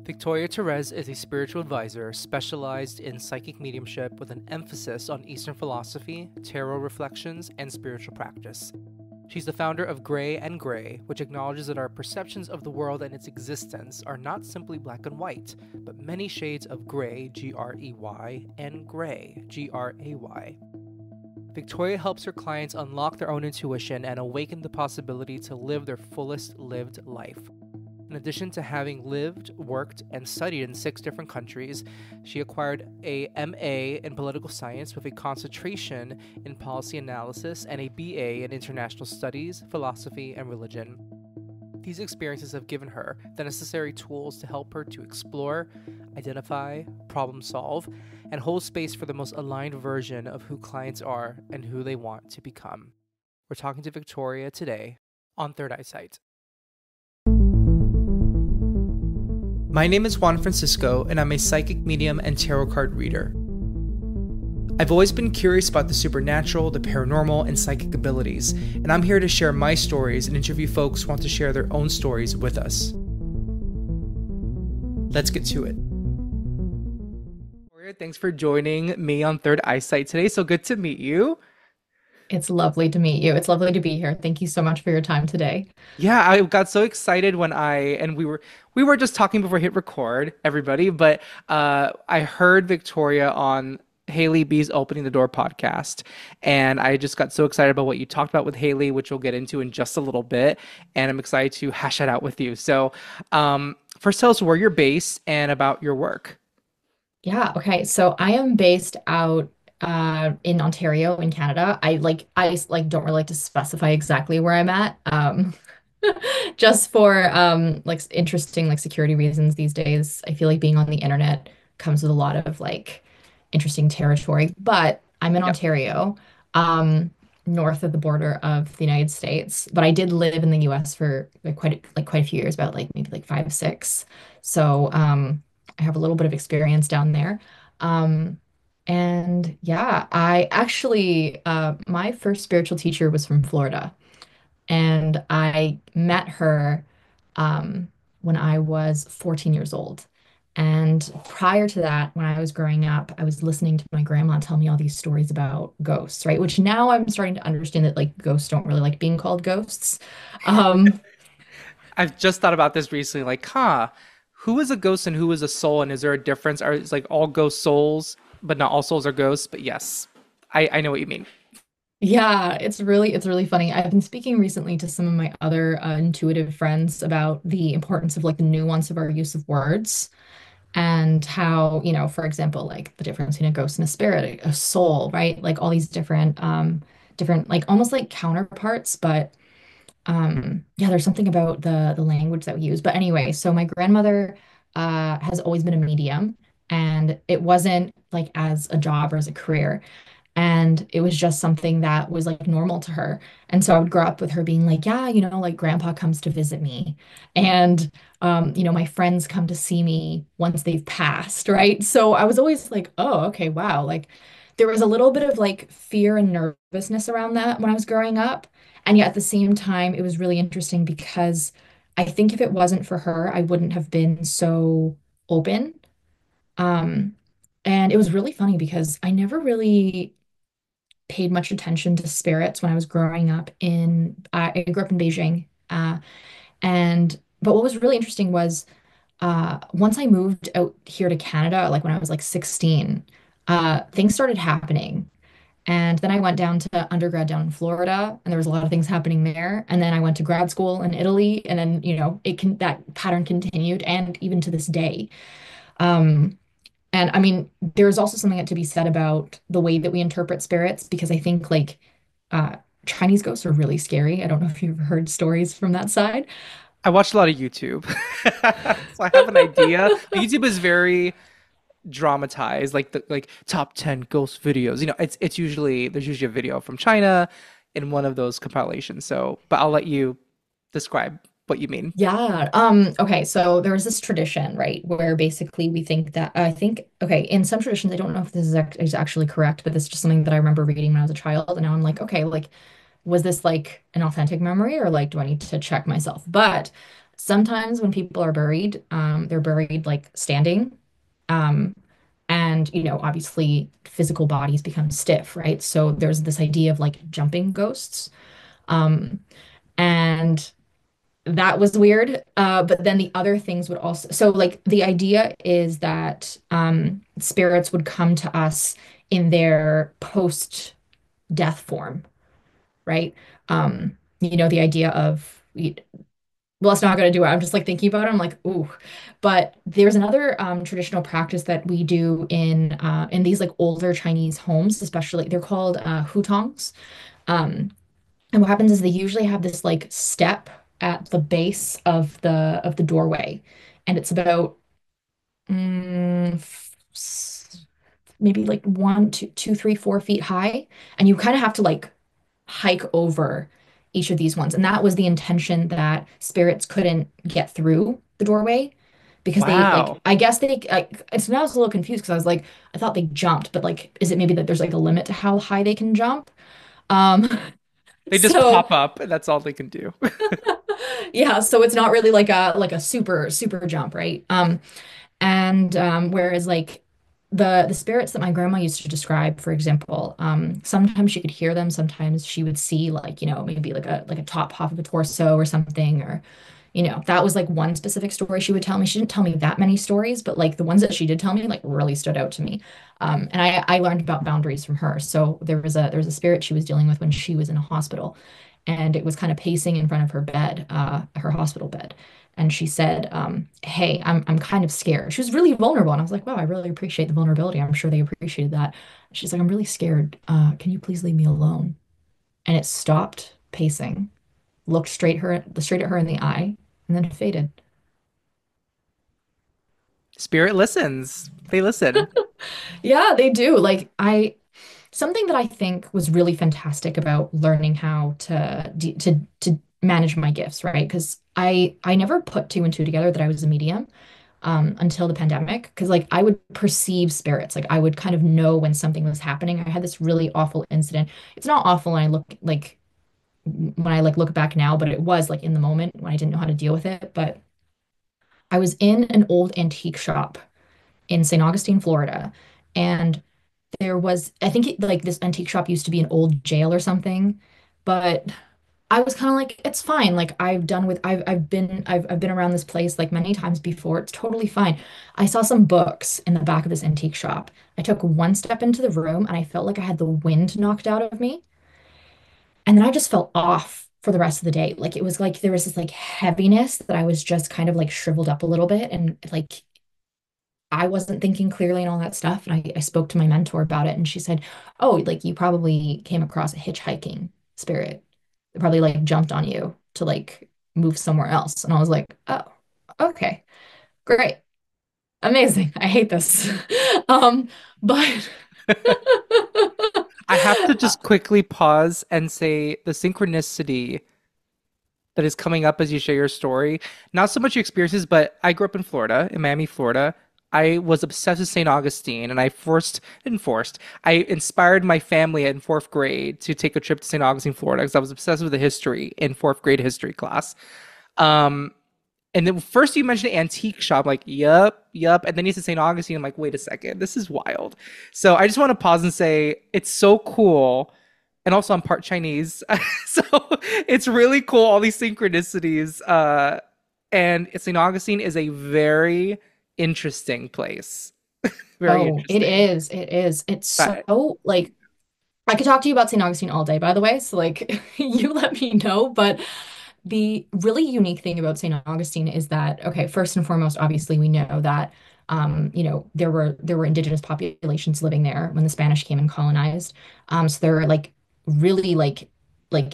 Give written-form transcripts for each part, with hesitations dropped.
Victoria Therese is a spiritual advisor specialized in psychic mediumship with an emphasis on Eastern philosophy, tarot reflections, and spiritual practice. She's the founder of Grey and Grey, which acknowledges that our perceptions of the world and its existence are not simply black and white, but many shades of gray, Grey, and gray, Gray. Victoria helps her clients unlock their own intuition and awaken the possibility to live their fullest lived life. In addition to having lived, worked, and studied in 6 different countries, she acquired a MA in political science with a concentration in policy analysis and a BA in international studies, philosophy, and religion. These experiences have given her the necessary tools to help her to explore, identify, problem solve, and hold space for the most aligned version of who clients are and who they want to become. We're talking to Victoria today on Third Eyesight. My name is Juan Francisco, and I'm a psychic medium and tarot card reader. I've always been curious about the supernatural, the paranormal, and psychic abilities, and I'm here to share my stories and interview folks who want to share their own stories with us. Let's get to it. Victoria, thanks for joining me on Third Eyesight today. So good to meet you. It's lovely to meet you. It's lovely to be here. Thank you so much for your time today. Yeah, I got so excited when we were just talking before I hit record, everybody, but I heard Victoria on Haley B's Opening the Door podcast, and I just got so excited about what you talked about with Haley, which we'll get into in just a little bit, and I'm excited to hash that out with you. So, first tell us where you're based and about your work. Yeah, okay. So I am based out in Ontario in Canada. I don't really like to specify exactly where I'm at. Just for interesting security reasons these days. I feel like being on the internet comes with a lot of interesting territory. But I'm in Yep. Ontario, um, north of the border of the United States. But I did live in the US for quite a few years, about maybe 5, 6. So I have a little bit of experience down there. Um, and yeah, I actually my first spiritual teacher was from Florida. And I met her um, when I was 14 years old. And prior to that, when I was growing up, I was listening to my grandma tell me all these stories about ghosts, right? Which now I'm starting to understand that ghosts don't really like being called ghosts. Um, I've just thought about this recently, who is a ghost and who is a soul, and is there a difference? Are it's like all ghosts souls, but not all souls are ghosts? But yes, I know what you mean. yeah, it's really funny. I've been speaking recently to some of my other intuitive friends about the importance of the nuance of our use of words. And how, for example, the difference between a ghost and a spirit, a soul, right? Like all these different, almost like counterparts, but yeah, there's something about the language that we use. But anyway, so my grandmother has always been a medium, and it wasn't as a job or as a career. And it was just something that was normal to her. And so I would grow up with her being like, yeah, grandpa comes to visit me. And, my friends come to see me once they've passed, right? So I was always like, oh, okay, wow. There was a little bit of fear and nervousness around that when I was growing up. And yet at the same time, it was really interesting because I think if it wasn't for her, I wouldn't have been so open. Um, and it was really funny because I never really paid much attention to spirits when I was growing up I grew up in Beijing. And but what was really interesting was once I moved out here to Canada, when I was 16, things started happening. And then I went down to undergrad down in Florida, and there was a lot of things happening there. And then I went to grad school in Italy, and then, that pattern continued, and even to this day. Um, and I mean, there's also something to be said about the way that we interpret spirits, because I think uh, Chinese ghosts are really scary. I don't know if you've heard stories from that side. I watched a lot of YouTube, so I have an idea. YouTube is very dramatized, like the top 10 ghost videos. It's usually there's usually a video from China in one of those compilations. So, but I'll let you describe what you mean. Yeah. Okay. So there was this tradition, right, where basically we think that I think, okay, in some traditions, I don't know if this is actually correct, but this is just something that I remember reading when I was a child. And now I'm like, okay, was this an authentic memory, or do I need to check myself? But Sometimes when people are buried, they're buried like standing. Um, and, obviously physical bodies become stiff, right? So there's this idea of like jumping ghosts. Um, and that was weird. But then the other things would also, so like the idea is that spirits would come to us in their post-death form, right? The idea of well, it's not going to do it. I'm just like thinking about it. I'm like, ooh. But there's another traditional practice that we do in these like older Chinese homes, especially they're called hutongs. Um, and what happens is they usually have this like step at the base of the doorway, and it's about maybe like 1, 2, 2, 3, 4 feet high, and you kind of have to like hike over each of these ones. And that was the intention that spirits couldn't get through the doorway because they like Wow. I guess they it's now I was a little confused because I was like I thought they jumped, but like is it maybe that there's like a limit to how high they can jump? Um They just so pop up, and that's all they can do. yeah, so it's not really like a super super jump, right? And whereas like the spirits that my grandma used to describe, for example, sometimes she could hear them, sometimes she would see like, maybe like a top half of a torso or something, or that was like one specific story she would tell me. She didn't tell me that many stories, but like the ones that she did tell me like really stood out to me. And I learned about boundaries from her. So there was a spirit she was dealing with when she was in a hospital, and it was kind of pacing in front of her bed, her hospital bed. And she said, "Hey, I'm kind of scared." She was really vulnerable, and I was like, "Wow, I really appreciate the vulnerability. I'm sure they appreciated that." She's like, "I'm really scared. Can you please leave me alone?" And it stopped pacing, looked straight at her in the eye, and then it faded. Spirit listens. They listen. Yeah, they do. Like something that I think was really fantastic about learning how to manage my gifts, right? Because I never put two and two together that I was a medium until the pandemic. Because like I would perceive spirits, like I would kind of know when something was happening. I had this really awful incident. It's not awful when I like look back now, but it was like in the moment when I didn't know how to deal with it. But I was in an old antique shop in St. Augustine, Florida, and there was, I think like this antique shop used to be an old jail or something, but I was kind of like, it's fine. Like I've been around this place like many times before. It's totally fine. I saw some books in the back of this antique shop. I took one step into the room and I felt like I had the wind knocked out of me. And then I just felt off for the rest of the day. Like it was like there was this like heaviness that I was just kind of like shriveled up a little bit, and like I wasn't thinking clearly and all that stuff. And I spoke to my mentor about it, and she said, "Oh, like you probably came across a hitchhiking spirit. It probably like jumped on you to like move somewhere else." And I was like, "Oh, okay, great, amazing. I hate this." But I have to just quickly pause and say the synchronicity that is coming up as you share your story. Not so much your experiences, but I grew up in Florida, in Miami, Florida. I was obsessed with St. Augustine, and I inspired my family in fourth grade to take a trip to St. Augustine, Florida, because I was obsessed with the history in fourth grade history class. Um, and then first you mentioned antique shop, like, yup. And then you said St. Augustine. I'm like, wait a second, this is wild. So I just want to pause and say it's so cool. And also I'm part Chinese. So it's really cool, all these synchronicities. And St. Augustine is a very interesting place. Very oh, it interesting. is, it is. It's But so like I could talk to you about St. Augustine all day, by the way. So like you let me know. But the really unique thing about St. Augustine is that, okay, first and foremost, obviously we know that there were indigenous populations living there when the Spanish came and colonized. So there are like really like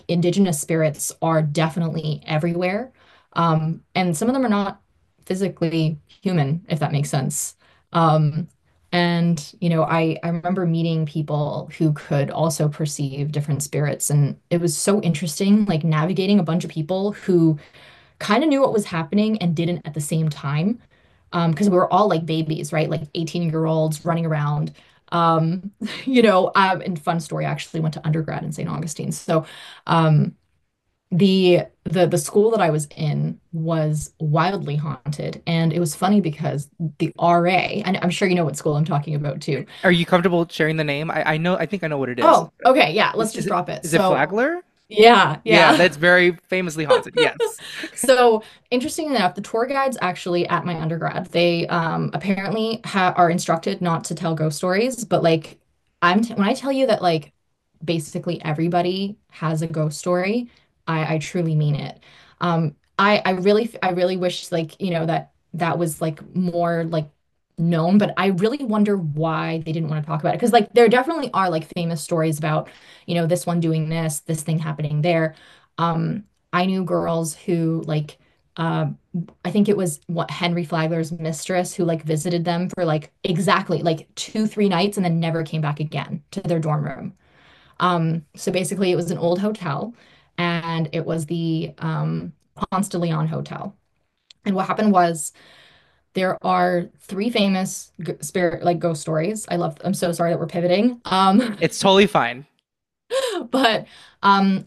indigenous spirits are definitely everywhere. And some of them are not physically human, if that makes sense. Um, and, I remember meeting people who could also perceive different spirits. And it was so interesting, like navigating a bunch of people who kind of knew what was happening and didn't at the same time. Because we were all like babies, right? Like 18-year-olds running around. Um, and fun story, I actually went to undergrad in St. Augustine. So, um, The school that I was in was wildly haunted, and it was funny because the RA, and I'm sure you know what school I'm talking about too. Are you comfortable sharing the name? I know, I think I know what it is. Oh, okay, yeah, let's Is just it drop it. is it So, Flagler? yeah, Yeah, yeah. that's very famously haunted. Yes. So, interesting enough, the tour guides actually at my undergrad, they apparently ha are instructed not to tell ghost stories, but like I'm t when I tell you that like basically everybody has a ghost story, I truly mean it. I really wish like, that that was like more like known, but I really wonder why they didn't want to talk about it. Because like there definitely are like famous stories about, this one doing this thing happening there. Um, I knew girls who like uh, I think it was what Henry Flagler's mistress who like visited them for like exactly like 2, 3 nights and then never came back again to their dorm room. So basically it was an old hotel and it was the Ponce de Leon Hotel. And what happened was there are three famous spirit like ghost stories. I'm so sorry that we're pivoting. It's totally fine. But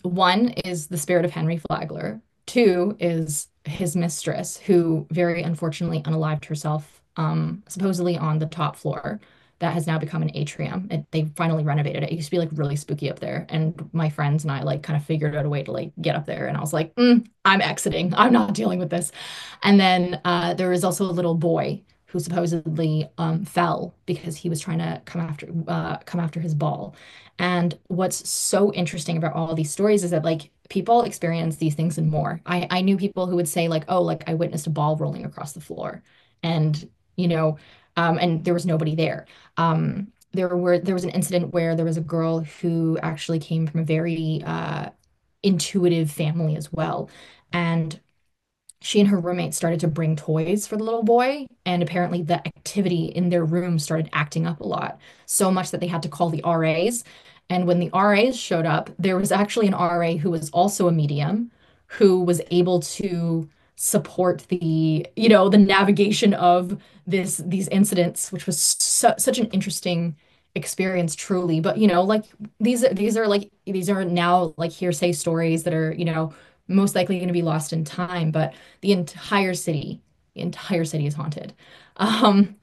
one is the spirit of Henry Flagler. Two is his mistress, who very unfortunately unalived herself, supposedly on the top floor. That has now become an atrium. They finally renovated it. It used to be like really spooky up there, and my friends and I like kind of figured out a way to like get up there. And I was like, I'm exiting. I'm not dealing with this. And then there was also a little boy who supposedly fell because he was trying to come after his ball. And what's so interesting about all these stories is that like people experience these things and more. I knew people who would say like, oh, like I witnessed a ball rolling across the floor, and you know, and there was nobody there. There was an incident where there was a girl who actually came from a very intuitive family as well, and she and her roommate started to bring toys for the little boy, and apparently the activity in their room started acting up a lot, so much that they had to call the RAs. And when the RAs showed up, there was actually an RA who was also a medium who was able to support the navigation of these incidents, which was such an interesting experience truly. But like these are now like hearsay stories that are, most likely going to be lost in time, but the entire city is haunted. Um,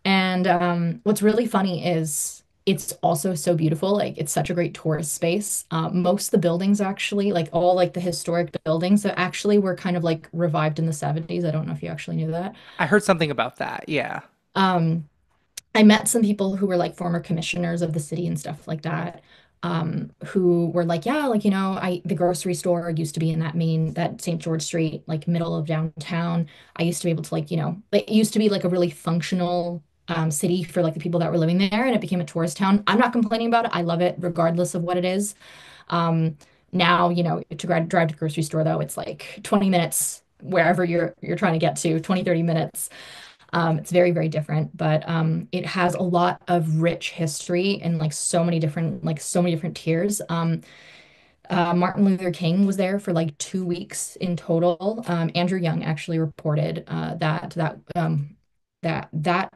and what's really funny is it's also so beautiful. Like it's such a great tourist space. Most of the buildings actually, like all like the historic buildings that actually were kind of like revived in the 70s. I don't know if you actually knew that. I heard something about that. Yeah. Um, I met some people who were like former commissioners of the city and stuff like that, who were like, yeah, like, the grocery store used to be in that St. George Street, like middle of downtown. I used to be able to like, it used to be like a really functional city for like the people that were living there, and it became a tourist town. I'm not complaining about it. I love it regardless of what it is. Um, Now, to drive to the grocery store though, it's like 20 minutes wherever you're trying to get to, 20, 30 minutes. It's very, very different, but it has a lot of rich history and like so many different tiers. Martin Luther King was there for like 2 weeks in total. Andrew Young actually reported that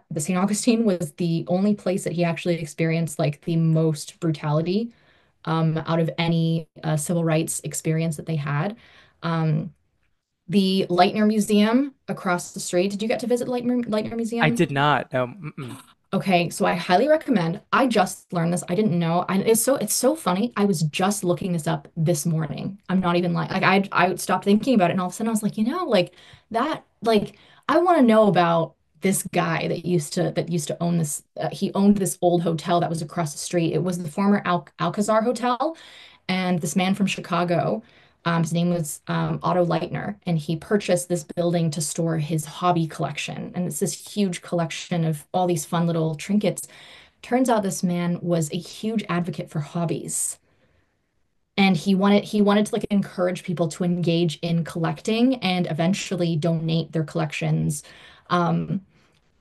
the St. Augustine was the only place that he actually experienced like the most brutality out of any civil rights experience that they had. Um, the Lightner Museum across the street. Did you get to visit Lightner I Museum? did not. No. Mm-mm. Okay, so I highly recommend. I just learned this. I didn't know. And it's so funny. I was just looking this up this morning. I'm not even like I stopped thinking about it and all of a sudden I was like, that like I want to know about this guy that used to own this he owned this old hotel that was across the street. It was the former Alcazar Hotel, and this man from Chicago, his name was Otto Leitner, and he purchased this building to store his hobby collection. And it's this huge collection of all these fun little trinkets. Turns out this man was a huge advocate for hobbies. And he wanted to like encourage people to engage in collecting and eventually donate their collections. Um,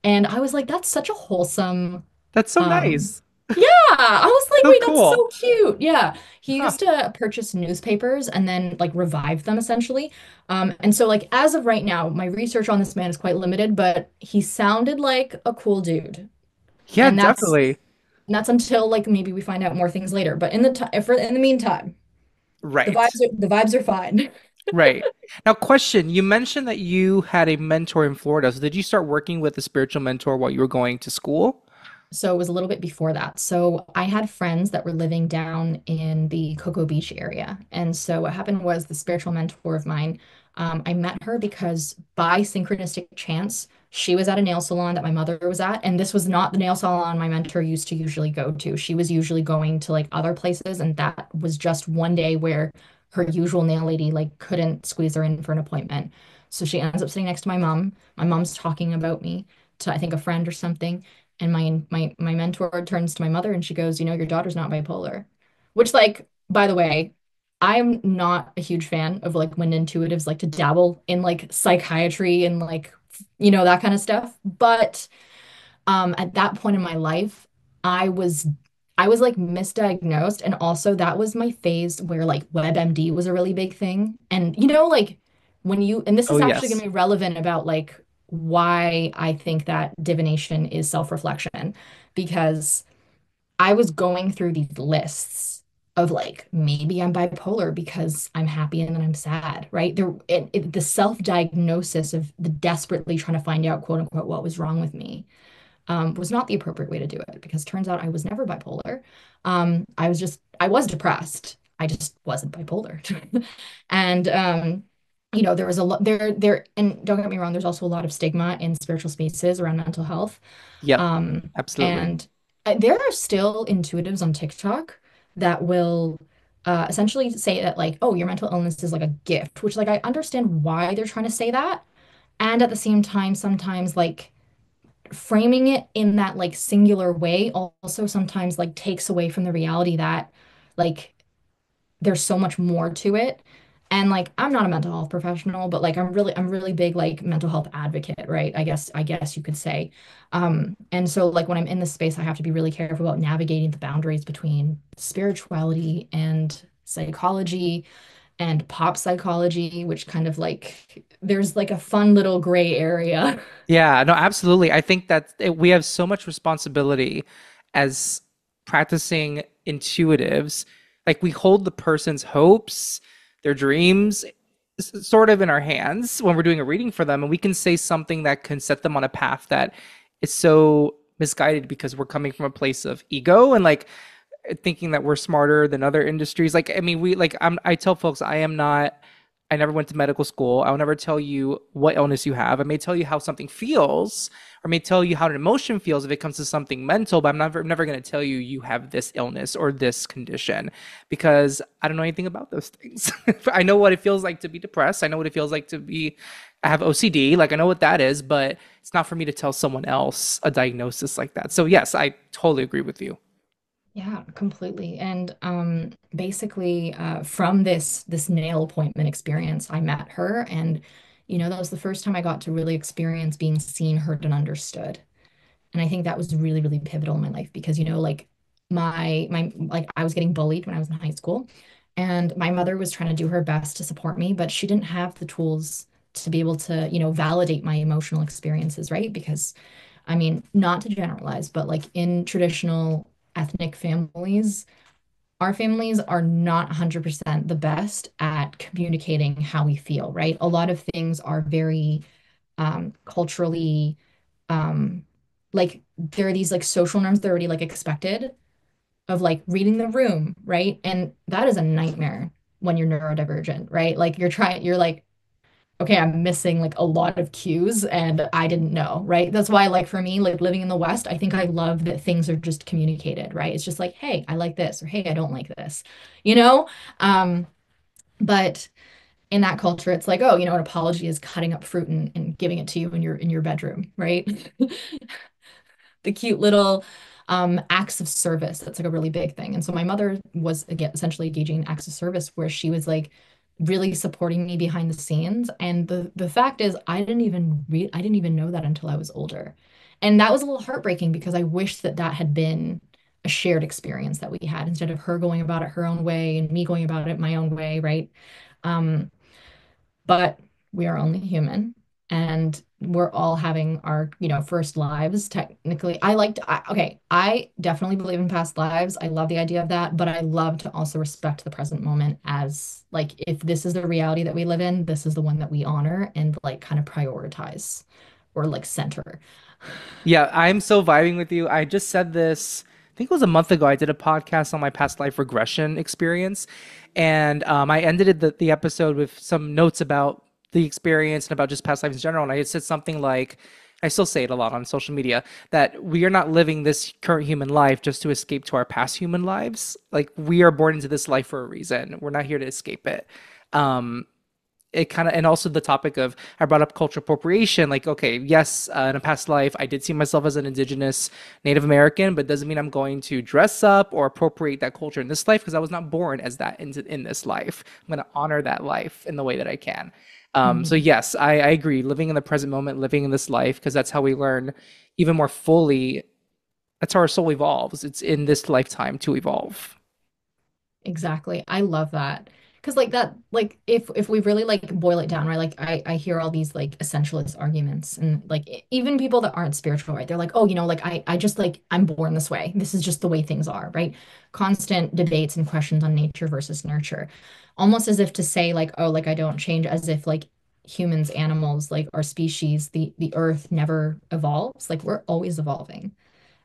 and I was like, that's such a wholesome That's so um, nice. yeah, I was like, So wait, that's cool. so cute. Yeah. He Huh. used to purchase newspapers and then like revive them essentially. And so like as of right now, my research on this man is quite limited, but he sounded like a cool dude. Yeah, And that's definitely. and that's until like maybe we find out more things later. But in the meantime, Right. The vibes are fine. Right. Now, question, you mentioned that you had a mentor in Florida. So did you start working with a spiritual mentor while you were going to school? So it was a little bit before that. So I had friends that were living down in the Cocoa Beach area. And so what happened was the spiritual mentor of mine, I met her because by synchronistic chance, she was at a nail salon that my mother was at. And this was not the nail salon my mentor used to usually go to. She was usually going to like other places. And that was just one day where her usual nail lady like couldn't squeeze her in for an appointment. So she ends up sitting next to my mom. My mom's talking about me to, I think, a friend or something. And my mentor turns to my mother and she goes, you know, your daughter's not bipolar. Which, like, by the way, I'm not a huge fan of like when intuitives like to dabble in like psychiatry and like, you know, that kind of stuff. But at that point in my life, I was I was like misdiagnosed. And also that was my phase where like WebMD was a really big thing. And you know, like when you, and this Oh, is actually gonna yes. be relevant about like why I think that divination is self-reflection, because I was going through these lists of like maybe I'm bipolar because I'm happy and then I'm sad, right? The self-diagnosis of the desperately trying to find out, quote unquote, what was wrong with me was not the appropriate way to do it, because turns out I was never bipolar. I was depressed. I just wasn't bipolar. And you know, there was a lot and don't get me wrong, there's also a lot of stigma in spiritual spaces around mental health. Yep. Um, Absolutely. and there are still intuitives on TikTok that will essentially say that like, oh, your mental illness is like a gift, which like I understand why they're trying to say that. And at the same time, sometimes like framing it in that like singular way also sometimes like takes away from the reality that like there's so much more to it. And like I'm not a mental health professional, but like I'm really big like mental health advocate, right? I guess you could say. And so like when I'm in this space, I have to be really careful about navigating the boundaries between spirituality and psychology and pop psychology, which kind of like there's like a fun little gray area. Yeah, no, absolutely. I think that we have so much responsibility as practicing intuitives. Like we hold the person's hopes, their dreams, sort of in our hands when we're doing a reading for them, and we can say something that can set them on a path that is so misguided because we're coming from a place of ego and like thinking that we're smarter than other industries. Like, I mean, I tell folks, I never went to medical school. I'll never tell you what illness you have. I may tell you how something feels, or may tell you how an emotion feels if it comes to something mental, but I'm never going to tell you you have this illness or this condition because I don't know anything about those things. I know what it feels like to be depressed. I know what it feels like I have OCD. Like, I know what that is, but it's not for me to tell someone else a diagnosis like that. So, yes, I totally agree with you. Yeah, completely. And basically, from this nail appointment experience, I met her, and you know that was the first time I got to really experience being seen, heard, and understood. And I think that was really, really pivotal in my life because you know, like my like I was getting bullied when I was in high school, and my mother was trying to do her best to support me, but she didn't have the tools to be able to, you know, validate my emotional experiences, right? Because I mean, not to generalize, but like in traditional ethnic families, our families are not 100% the best at communicating how we feel, right? A lot of things are very culturally, um, like there are these like social norms that are already like expected of like reading the room, right? And that is a nightmare when you're neurodivergent, right? Like you're like, okay, I'm missing like a lot of cues and I didn't know, right? That's why, like, for me, like living in the West, I think I love that things are just communicated, right? It's just like, hey, I like this, or hey, I don't like this, you know? Um, but in that culture, it's like, oh, you know, an apology is cutting up fruit and giving it to you in your bedroom, right? The cute little acts of service. That's like a really big thing. And so my mother was again essentially engaging in acts of service where she was like really supporting me behind the scenes. And the fact is I didn't even know that until I was older. And that was a little heartbreaking because I wish that that had been a shared experience that we had instead of her going about it her own way and me going about it my own way, right? Um, but we are only human. And we're all having our, first lives. Technically, okay, I definitely believe in past lives. I love the idea of that, but I love to also respect the present moment as like if this is the reality that we live in, this is the one that we honor and like kind of prioritize or like center. Yeah, I'm so vibing with you. I just said this, I think it was a month ago. I did a podcast on my past life regression experience. And I ended the episode with some notes about the experience and about just past lives in general. And I had said something like, I still say it a lot on social media, that we are not living this current human life just to escape to our past human lives. Like, we are born into this life for a reason. We're not here to escape it. Um, it kind of, and also the topic of, I brought up cultural appropriation. Like, okay, yes, in a past life I did see myself as an indigenous Native American, but doesn't mean I'm going to dress up or appropriate that culture in this life, because I was not born as that in this life. I'm going to honor that life in the way that I can. So Mhm. yes, I agree, living in the present moment, living in this life, because that's how we learn even more fully. That's how our soul evolves. It's in this lifetime to evolve. Exactly. I love that. Because like that, like if we really like boil it down, right? Like I hear all these like essentialist arguments and like even people that aren't spiritual, right? They're like, oh, like I just like I'm born this way. This is just the way things are, right? Constant debates and questions on nature versus nurture. Almost as if to say like, oh, like I don't change, as if like humans, animals, like our species, the earth never evolves. Like we're always evolving.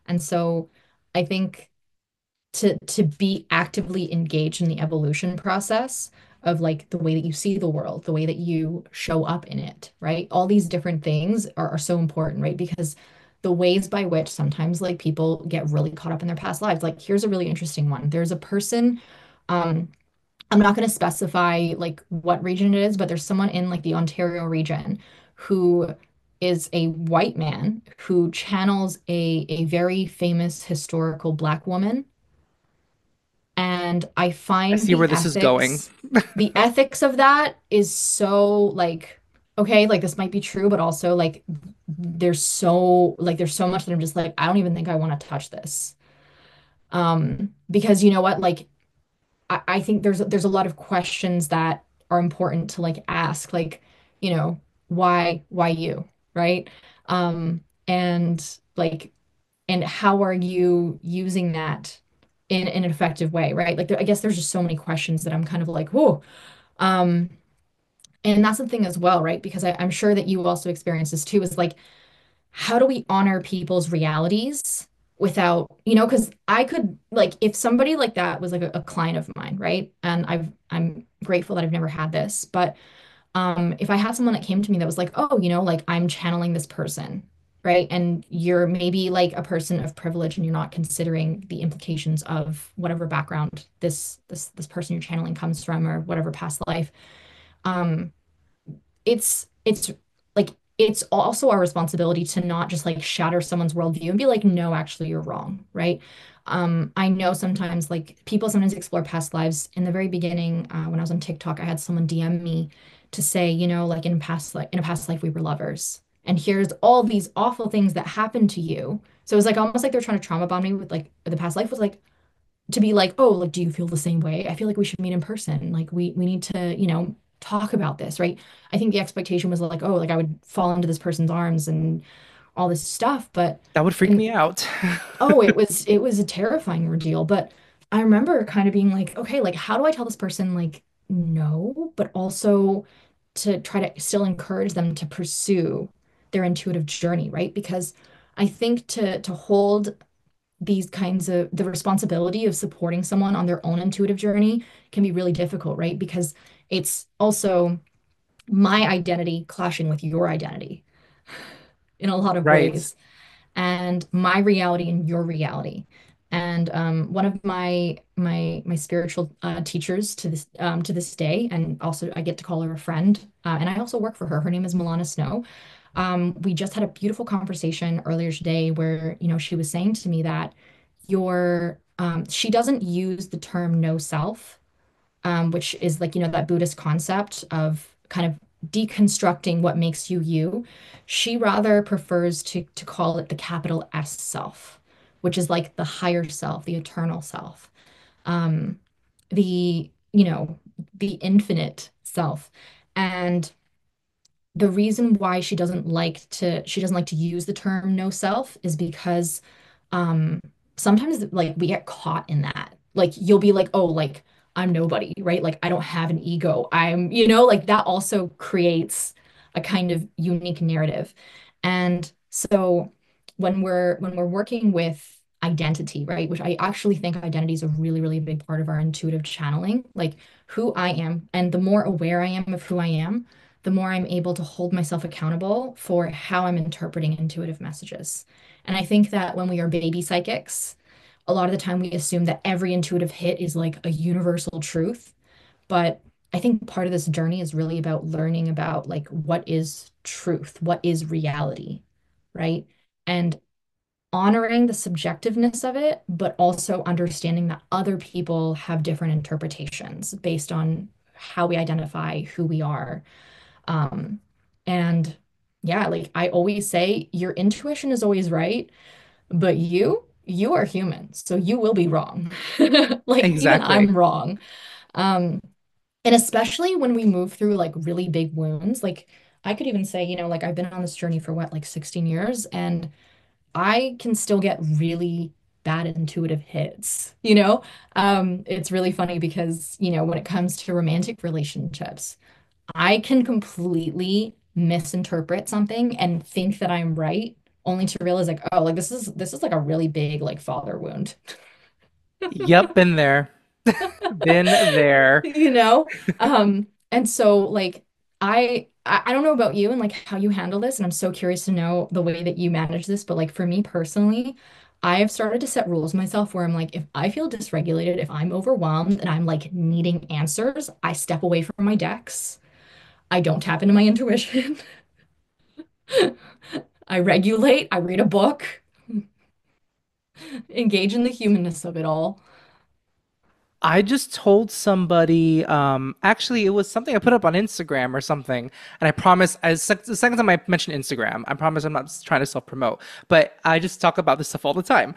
And so I think to be actively engaged in the evolution process of like the way that you see the world, the way that you show up in it, right? All these different things are so important, right? Because the ways by which sometimes like people get really caught up in their past lives. Like here's a really interesting one. There's a person, um, I'm not going to specify like what region it is, but there's someone in like the Ontario region who is a white man who channels a very famous historical Black woman, and I I find see where this is going. the ethics of that is so like, okay, like this might be true, but also like there's so much that I'm just like, I don't even think I want to touch this. Because you know what, like I think there's a lot of questions that are important to like ask, like, why you, right? And like and how are you using that in an effective way, right? Like I guess there's just so many questions that I'm kind of like, whoa. Um, and that's the thing as well, right? Because I'm sure that you also experience this too, is like, how do we honor people's realities without, because I could like if somebody like that was like a client of mine, right? And I'm grateful that I've never had this, but if I had someone that came to me that was like, oh, like I'm channeling this person, right? And you're maybe like a person of privilege and you're not considering the implications of whatever background this person you're channeling comes from or whatever past life. Um, it's like it's also our responsibility to not just like shatter someone's worldview and be like, no, actually you're wrong, right? I know sometimes like people sometimes explore past lives. In the very beginning, when I was on TikTok, I had someone DM me to say, like in a past life we were lovers. And here's all these awful things that happened to you. So it was like almost like they're trying to trauma bond me with like the past life was like to be like, oh, like, do you feel the same way? I feel like we should meet in person. Like we need to, talk about this, right? I think the expectation was like, oh, like I would fall into this person's arms and all this stuff. But That would freak in me out. oh, it was a terrifying ordeal. But I remember kind of being like, okay, like how do I tell this person like no, but also to try to still encourage them to pursue their intuitive journey, right? Because I think to hold these kinds of the responsibility of supporting someone on their own intuitive journey can be really difficult, right? Because it's also my identity clashing with your identity in a lot of Right. ways, and my reality and your reality. And one of my spiritual teachers to this day, and also I get to call her a friend, and I also work for her. Her name is Milana Snow. We just had a beautiful conversation earlier today where, she was saying to me that she doesn't use the term no self, which is like, that Buddhist concept of kind of deconstructing what makes you you. She rather prefers to call it the capital S self, which is like the higher self, the eternal self, um, the, the infinite self. And the reason why she doesn't like to use the term no self is because um sometimes like we get caught in that. Like you'll be like, "Oh, like I'm nobody," right? Like I don't have an ego. Like that also creates a kind of unique narrative. And so when we're working with identity, right, which I actually think identity is a really, really big part of our intuitive channeling, like who I am, and the more aware I am of who I am, the more I'm able to hold myself accountable for how I'm interpreting intuitive messages. And I think that when we are baby psychics, a lot of the time we assume that every intuitive hit is like a universal truth. But I think part of this journey is really about learning about like what is truth, what is reality, right? And honoring the subjectiveness of it, but also understanding that other people have different interpretations based on how we identify who we are. um, and yeah, like I always say, your intuition is always right, but you are human, so you will be wrong. Like even Exactly. I'm wrong. Um, and especially when we move through like really big wounds, like I could even say, like I've been on this journey for what, like 16 years, and I can still get really bad intuitive hits, you know? It's really funny because, when it comes to romantic relationships, I can completely misinterpret something and think that I'm right, only to realize like, oh, like this is like a really big like father wound. Yep, been there. Been there. You know? And so like I don't know about you and like how you handle this, and I'm so curious to know the way that you manage this, but like for me personally, I've started to set rules myself where I'm like, if I feel dysregulated, if I'm overwhelmed and I'm like needing answers, I step away from my decks. I don't tap into my intuition. I regulate, I read a book, engage in the humanness of it all. I just told somebody, actually, it was something I put up on Instagram or something. And I promise, the second time I mentioned Instagram, I promise I'm not trying to self promote, but I just talk about this stuff all the time.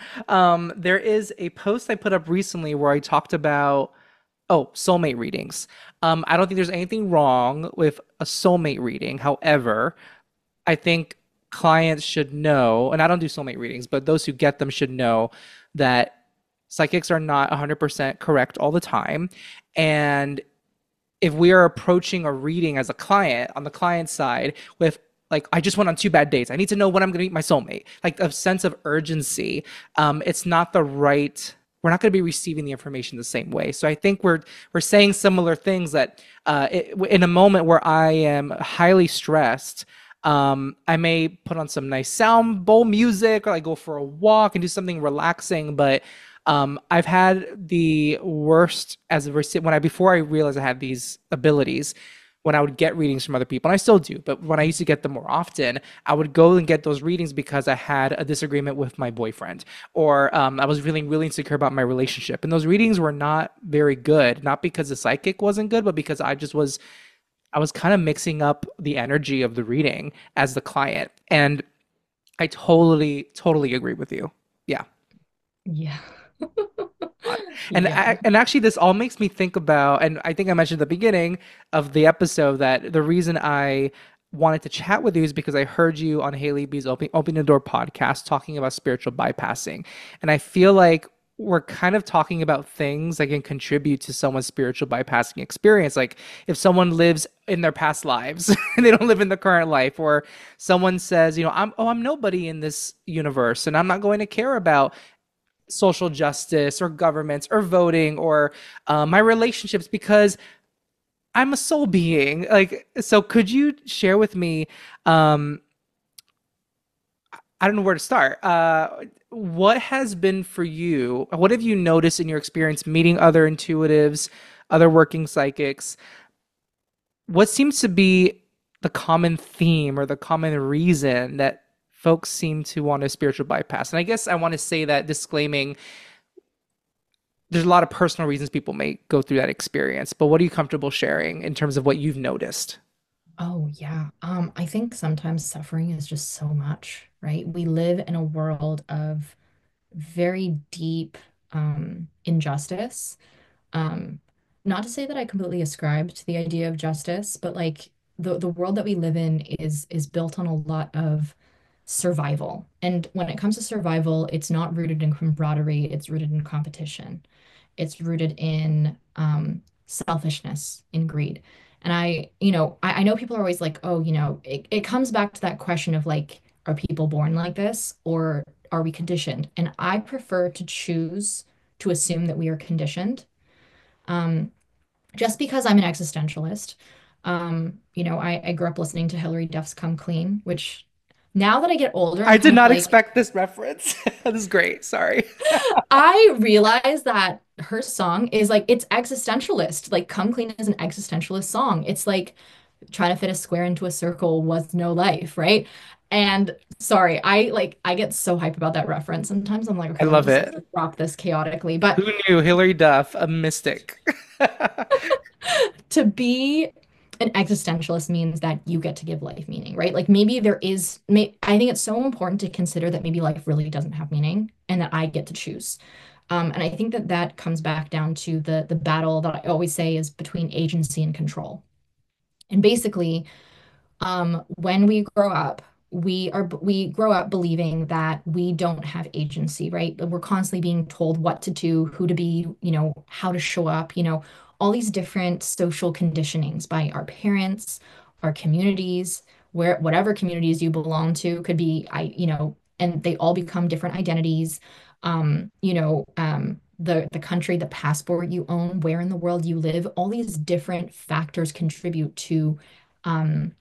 There is a post I put up recently where I talked about, oh, soulmate readings. I don't think there's anything wrong with a soulmate reading. However, I think clients should know, and I don't do soulmate readings, but those who get them should know that psychics are not 100% correct all the time. And if we are approaching a reading as a client on the client side with, like, I just went on 2 bad dates, I need to know when I'm going to meet my soulmate, like a sense of urgency, it's not the right, we're not going to be receiving the information the same way. So I think we're saying similar things that in a moment where I am highly stressed, I may put on some nice sound bowl music, or I go for a walk and do something relaxing. But I've had the worst as a recipient when I before I realized I had these abilities. When I would get readings from other people, and I still do, but when I used to get them more often, I would go and get those readings because I had a disagreement with my boyfriend, or I was feeling really insecure about my relationship. And those readings were not very good, not because the psychic wasn't good, but because I was kind of mixing up the energy of the reading as the client. And I totally, totally agree with you. Yeah. Yeah. And Yeah. and actually, this all makes me think about, and I think I mentioned at the beginning of the episode that the reason I wanted to chat with you is because I heard you on Haley B's Open the Door podcast talking about spiritual bypassing. And I feel like we're kind of talking about things that can contribute to someone's spiritual bypassing experience. Like if someone lives in their past lives and they don't live in the current life, or someone says, I'm nobody in this universe and I'm not going to care about social justice or governments or voting or my relationships because I'm a soul being. Like, so could you share with me? Um, I don't know where to start. What has been for you? What have you noticed in your experience meeting other intuitives, other working psychics? What seems to be the common theme or the common reason that folks seem to want a spiritual bypass? And I guess I want to say that disclaiming there's a lot of personal reasons people may go through that experience, but what are you comfortable sharing in terms of what you've noticed? Oh, yeah. I think sometimes suffering is just so much, right? We live in a world of very deep injustice. Um, Not to say that I completely ascribe to the idea of justice, but like the world that we live in is built on a lot of survival. And when it comes to survival, it's not rooted in camaraderie, it's rooted in competition. It's rooted in selfishness, in greed. And I know people are always like, oh, it comes back to that question of like, are people born like this or are we conditioned? And I prefer to choose to assume that we are conditioned. Um, just because I'm an existentialist. I grew up listening to Hilary Duff's Come Clean, which now that I get older, I I'm did kind of not like, expect this reference. This is great. Sorry. I realize that her song is like, it's existentialist. Like, Come Clean is an existentialist song. It's like trying to fit a square into a circle was no life, right? And sorry, I get so hype about that reference. Sometimes I'm like, I okay, let me love just it. like rock this chaotically. But Who knew Hilary Duff, a mystic? to be an existentialist means that you get to give life meaning, right? Like maybe there is, I think it's so important to consider that maybe life really doesn't have meaning and that I get to choose. And I think that that comes back down to the battle that I always say is between agency and control. And basically, when we grow up, we grow up believing that we don't have agency, right? That we're constantly being told what to do, who to be, how to show up, all these different social conditionings by our parents, our communities, where whatever communities you belong to could be, and they all become different identities. The country, the passport you own, where in the world you live, all these different factors contribute to um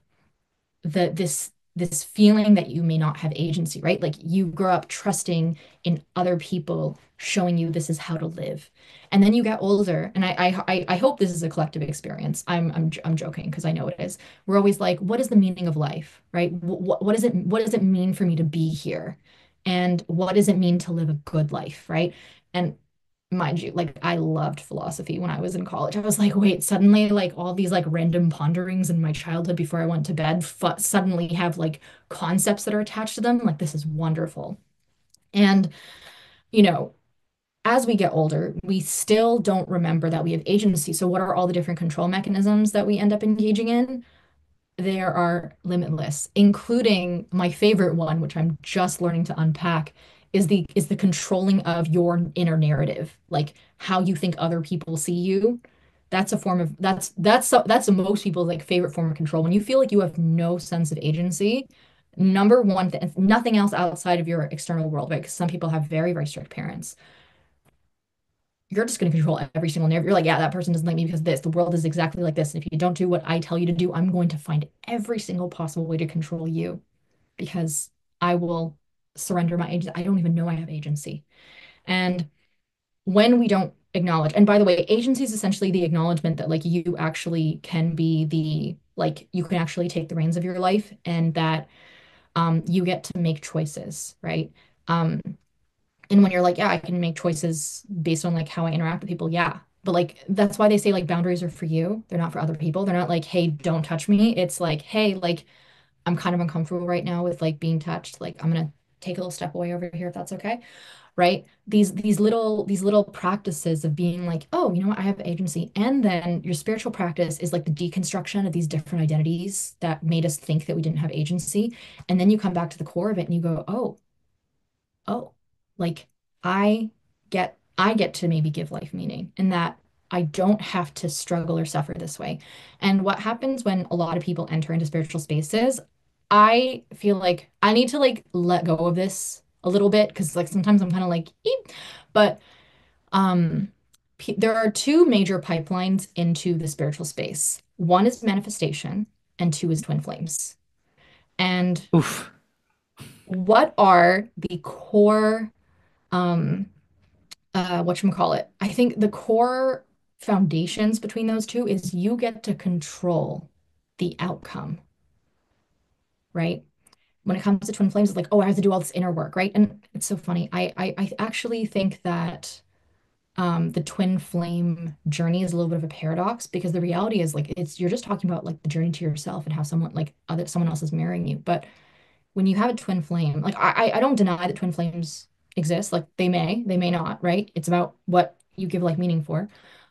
this feeling that you may not have agency, right? Like you grow up trusting in other people showing you this is how to live. And then you get older, and I hope this is a collective experience. I'm joking because I know it is. We're always like, what is the meaning of life, right? What does it mean for me to be here? And what does it mean to live a good life, right? And mind you, like I loved philosophy when I was in college. I was like, wait, suddenly like all these like random ponderings in my childhood before I went to bed suddenly have like concepts that are attached to them. Like this is wonderful. And, you know, as we get older, we still don't remember that we have agency. So what are all the different control mechanisms that we end up engaging in? There are limitless, including my favorite one, which I'm just learning to unpack, is the controlling of your inner narrative, like how you think other people see you. That's a form of that's most people's like favorite form of control. When you feel like you have no sense of agency, number one, nothing else outside of your external world, right? Because some people have very, very strict parents. You're just going to control every single narrative. You're like, yeah, that person doesn't like me because of this. The world is exactly like this. And if you don't do what I tell you to do, I'm going to find every single possible way to control you because I will surrender my agency. I don't even know I have agency. And when we don't acknowledge, and by the way, agency is essentially the acknowledgement that like you actually can be like you can actually take the reins of your life and that you get to make choices, right? Um, and when you're like, yeah, I can make choices based on like how I interact with people, yeah. But like that's why they say like boundaries are for you. They're not for other people. They're not like, hey, don't touch me. It's like, hey, like I'm kind of uncomfortable right now with like being touched. Like I'm gonna take a little step away over here if that's okay. Right? These little practices of being like, oh, you know what, I have agency. And then your spiritual practice is like the deconstruction of these different identities that made us think that we didn't have agency. And then you come back to the core of it and you go, oh, like I get to maybe give life meaning and that I don't have to struggle or suffer this way. And what happens when a lot of people enter into spiritual spaces, I feel like I need to like let go of this a little bit because like sometimes I'm kind of like, eep. But um there are two major pipelines into the spiritual space. One is manifestation and two is twin flames. And Oof. what are the core um whatchamacallit? I think the core foundations between those two is you get to control the outcome, right? When it comes to twin flames, it's like, oh, I have to do all this inner work, right? And it's so funny. I actually think that the twin flame journey is a little bit of a paradox because the reality is like it's you're just talking about like the journey to yourself and how someone else is marrying you. But when you have a twin flame, like I don't deny that twin flames exist. Like they may not, right? It's about what you give like meaning for.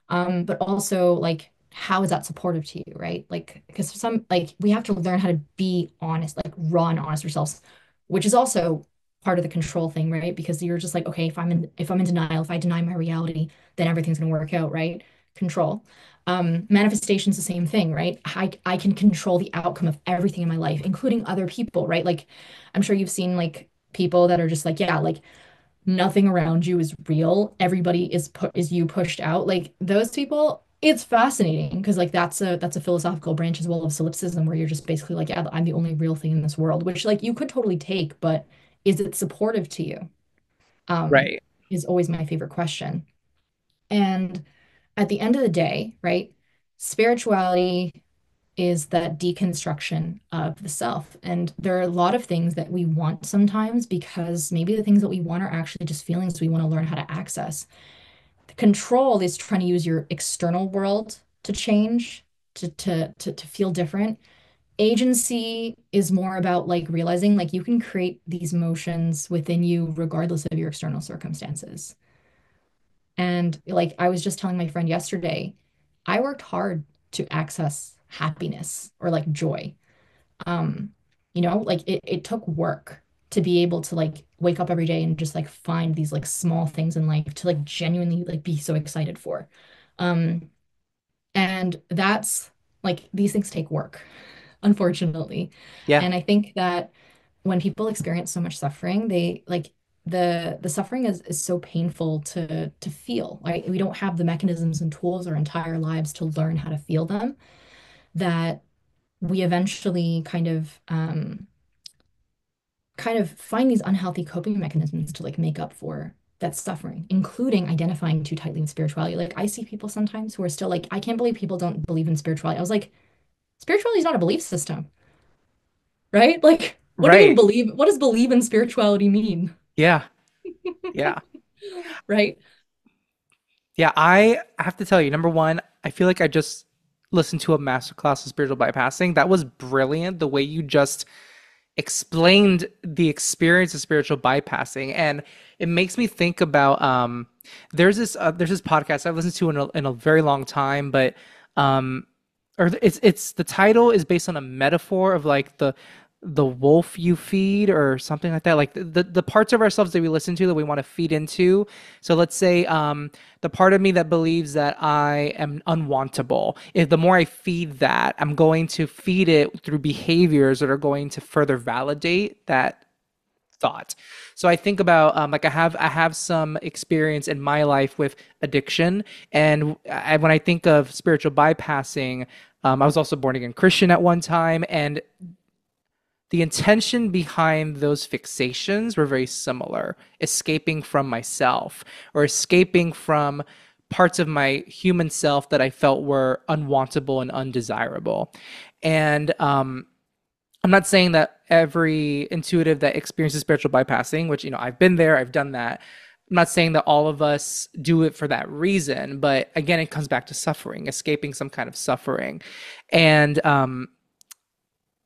But also like how is that supportive to you, right? Like, because some, like, we have to learn how to be honest, like raw and honest ourselves, which is also part of the control thing, right? Because you're just like, okay, if I'm in denial, if I deny my reality, then everything's gonna work out, right? Control. Manifestation's the same thing, right? I can control the outcome of everything in my life, including other people, right? Like, I'm sure you've seen like people that are just like, yeah, like nothing around you is real. Everybody is you pushed out. Like those people, it's fascinating because like that's a philosophical branch as well of solipsism where you're just basically like, yeah, I'm the only real thing in this world, which like you could totally take, but is it supportive to you? Um, Right. is always my favorite question. And at the end of the day, right, spirituality is that deconstruction of the self. And there are a lot of things that we want sometimes because maybe the things that we want are actually just feelings we want to learn how to access. The control is trying to use your external world to change, to feel different. Agency is more about like realizing like you can create these motions within you regardless of your external circumstances. And like I was just telling my friend yesterday, I worked hard to access happiness or like joy. Um, like it took work to be able to like wake up every day and just like find these like small things in life to like genuinely like be so excited for. Um, and that's like these things take work, unfortunately. Yeah. And I think that when people experience so much suffering, they like the suffering is so painful to feel. Like we don't have the mechanisms and tools our entire lives to learn how to feel them, that we eventually kind of find these unhealthy coping mechanisms to like make up for that suffering, including identifying too tightly with spirituality. Like I see people sometimes who are still like, I can't believe people don't believe in spirituality. I was like, spirituality is not a belief system, right? Like, what do you mean Right. believe? What does believe in spirituality mean? Yeah. Yeah. Right? Yeah. I have to tell you, number one, I feel like I just listened to a masterclass of spiritual bypassing. That was brilliant. The way you just explained the experience of spiritual bypassing, and it makes me think about there's this podcast I've listened to in a very long time, but um or it's the title is based on a metaphor of like the wolf you feed or something like that, like the parts of ourselves that we listen to that we want to feed into. So let's say the part of me that believes that I am unwantable, if the more I feed that, I'm going to feed it through behaviors that are going to further validate that thought. So I think about like I have some experience in my life with addiction, and when I think of spiritual bypassing, I was also born again Christian at one time, and the intention behind those fixations were very similar: escaping from myself or escaping from parts of my human self that I felt were unwantable and undesirable. And I'm not saying that every intuitive that experiences spiritual bypassing, which, I've been there, I've done that. I'm not saying that all of us do it for that reason, but again, it comes back to suffering, escaping some kind of suffering. And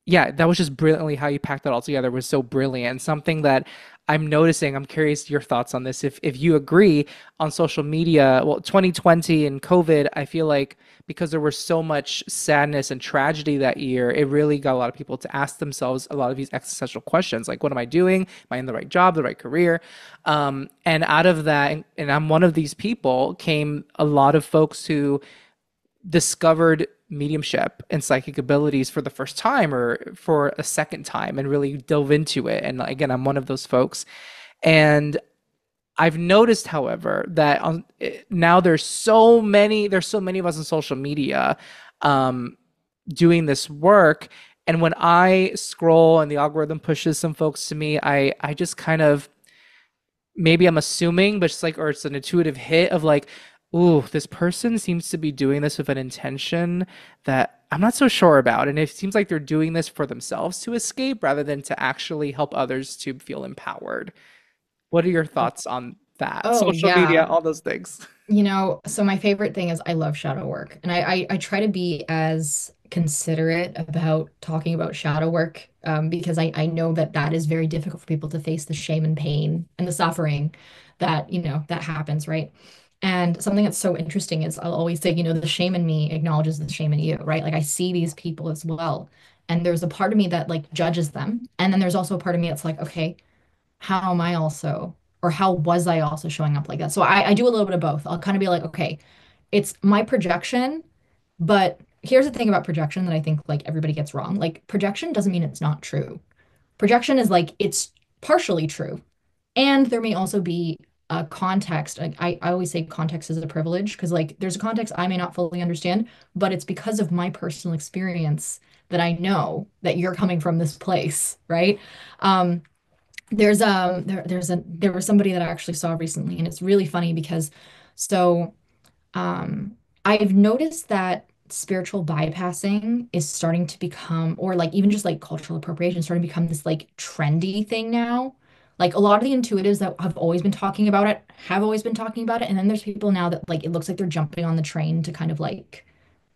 yeah, that was just brilliantly how you packed that all together, was so brilliant. Something that I'm noticing, I'm curious your thoughts on this. If you agree, on social media, well, 2020 and COVID, I feel like because there was so much sadness and tragedy that year, it really got a lot of people to ask themselves a lot of these existential questions, like, what am I doing? Am I in the right job, the right career? And out of that, and I'm one of these people, came a lot of folks who discovered mediumship and psychic abilities for the first time or for a second time and really dove into it. And again, I'm one of those folks. And I've noticed, however, that now there's so many of us on social media um, doing this work. And when I scroll and the algorithm pushes some folks to me, I just kind of, maybe I'm assuming, but it's like, or it's an intuitive hit of like, ooh, this person seems to be doing this with an intention that I'm not so sure about. And it seems like they're doing this for themselves to escape rather than to actually help others to feel empowered. What are your thoughts on that? Oh Social media, yeah. all those things. So my favorite thing is I love shadow work. And I try to be as considerate about talking about shadow work because I know that that is very difficult for people to face the shame and pain and the suffering that, that happens, right? And something that's so interesting is I'll always say, the shame in me acknowledges the shame in you, right? Like I see these people as well. And there's a part of me that like judges them. And then there's also a part of me that's like, okay, how am I also, or how was I also showing up like that? So I do a little bit of both. I'll kind of be like, okay, it's my projection, but here's the thing about projection that I think like everybody gets wrong. Like projection doesn't mean it's not true. Projection is like it's partially true. And there may also be a context. Like I always say context is a privilege because like there's a context I may not fully understand, but it's because of my personal experience that I know that you're coming from this place, right? Um, there was somebody that I actually saw recently, and it's really funny because so um, I've noticed that spiritual bypassing is starting to become, or like even just like cultural appropriation, starting to become this like trendy thing now. Like a lot of the intuitives that have always been talking about it have always been talking about it. And then there's people now that like it looks like they're jumping on the train to kind of like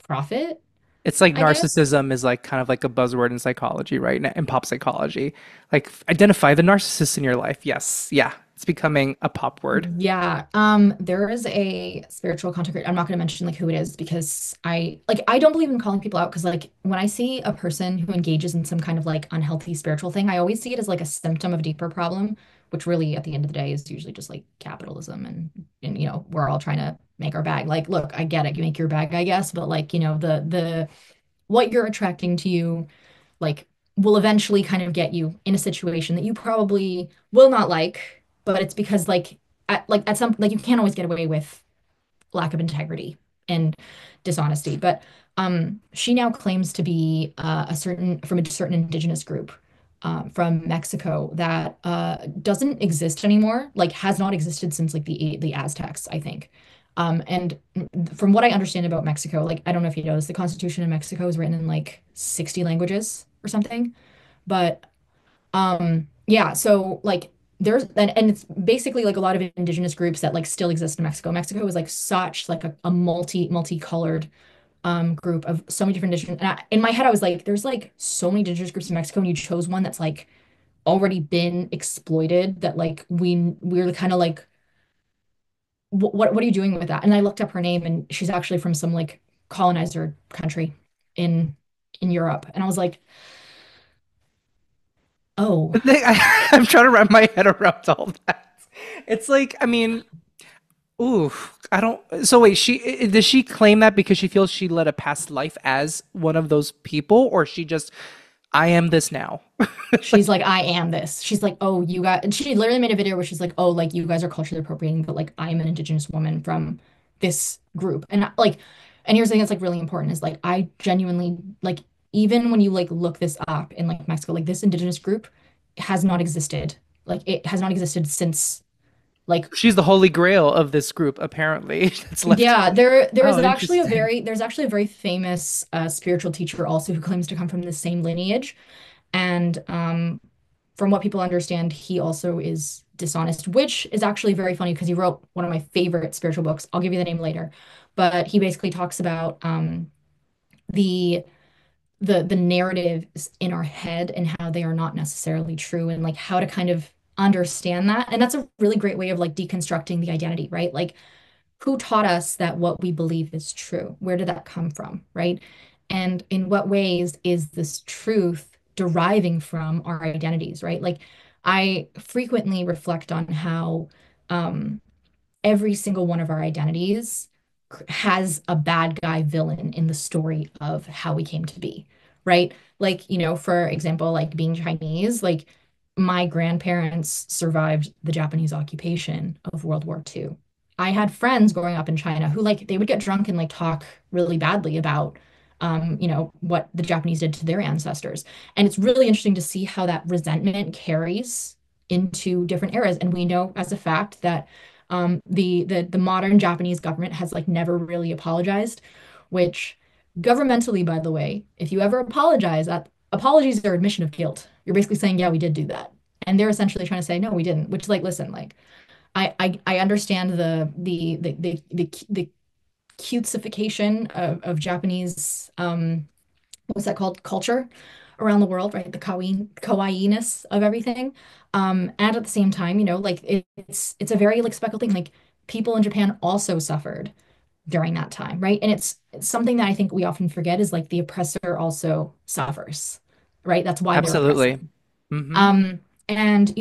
profit, It's like I guess. narcissism is like kind of like a buzzword in psychology, right? In pop psychology. Like identify the narcissist in your life. Yes. Yeah. It's becoming a pop word. Yeah, there is a spiritual content creator. I'm not going to mention like who it is because I don't believe in calling people out because like when I see a person who engages in some kind of like unhealthy spiritual thing, I always see it as like a symptom of a deeper problem, which really at the end of the day is usually just like capitalism and we're all trying to make our bag. Like, look, I get it, you make your bag, I guess, but like, the what you're attracting to you like will eventually kind of get you in a situation that you probably will not like, but it's because at some like you can't always get away with lack of integrity and dishonesty. But she now claims to be a certain indigenous group from Mexico that doesn't exist anymore, like has not existed since like the Aztecs, I think. And from what I understand about Mexico, like I don't know if you know this, the Constitution in Mexico is written in like 60 languages or something. But yeah, so like there's and it's basically like a lot of indigenous groups that like still exist in Mexico. Mexico is like such like a multicolored group of so many different indigenous. And in my head, I was like, there's like so many indigenous groups in Mexico, and you chose one that's like already been exploited. That like we're the kind of like what are you doing with that? And I looked up her name, and she's actually from some like colonizer country in Europe, and I was like, oh. I'm trying to wrap my head around all that. It's like, I mean, ooh, I don't. So wait, does she claim that because she feels she led a past life as one of those people, or she just, I am this now? She's like, I am this. She's like, oh, you got, and she literally made a video where she's like, oh, like you guys are culturally appropriating, but like I am an indigenous woman from this group. And like, and here's the thing that's like really important is like, I genuinely, like, even when you like look this up in like Mexico, like this indigenous group has not existed. Like it has not existed since like She's the holy grail of this group, apparently. That's left. yeah, there is Oh, actually interesting. there's actually a very famous spiritual teacher also who claims to come from the same lineage. And from what people understand, he also is dishonest, which is actually very funny because he wrote one of my favorite spiritual books. I'll give you the name later. But he basically talks about the the narratives in our head and how they are not necessarily true and like how to kind of understand that. And that's a really great way of like deconstructing the identity, right? Like who taught us that what we believe is true? Where did that come from, right? And in what ways is this truth deriving from our identities, right? Like I frequently reflect on how um, every single one of our identities has a bad guy villain in the story of how we came to be, right? Like, for example, like being Chinese, like my grandparents survived the Japanese occupation of World War II. I had friends growing up in China who like they would get drunk and like talk really badly about what the Japanese did to their ancestors. And it's really interesting to see how that resentment carries into different eras. And we know as a fact that the modern Japanese government has like never really apologized, which governmentally, by the way, if you ever apologize, apologies are admission of guilt. You're basically saying, yeah, we did do that. And they're essentially trying to say, no, we didn't, which is like, listen, like I understand the cutesification of Japanese what's that called? Culture around the world, right? The kawaii-ness of everything. And at the same time, like it's a very like speckled thing. Like people in Japan also suffered during that time, right? And it's something that I think we often forget is like the oppressor also suffers, right? That's why they're Absolutely. oppressing. Hmm. Um, and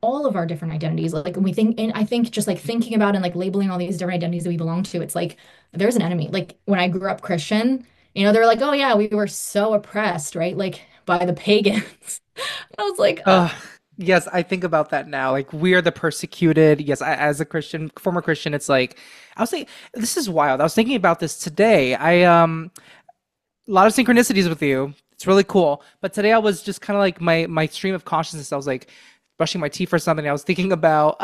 all of our different identities, like when we think, and I think just like thinking about and like labeling all these different identities that we belong to, it's like there's an enemy. Like when I grew up Christian, they were like, oh yeah, we were so oppressed, right? Like by the pagans. I was like, Yes, I think about that now. Like we are the persecuted. Yes, as a Christian, former Christian, it's like I was thinking this is wild. I was thinking about this today. A lot of synchronicities with you. It's really cool. But today I was just kind of like my stream of consciousness. I was like brushing my teeth or something. I was thinking about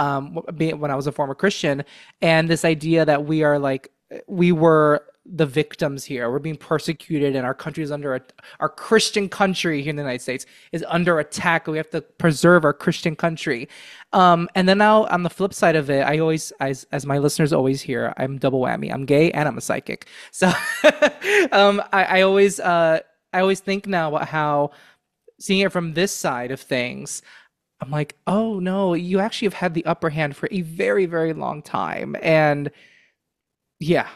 being when I was a former Christian and this idea that we are like we were the victims here. We're being persecuted, and our country is our Christian country here in the United States is under attack. We have to preserve our Christian country. And then now on the flip side of it, I always, as my listeners always hear, I'm double whammy. I'm gay and I'm a psychic. So I always think now about how seeing it from this side of things, I'm like, oh no, you actually have had the upper hand for a very, very long time. And yeah,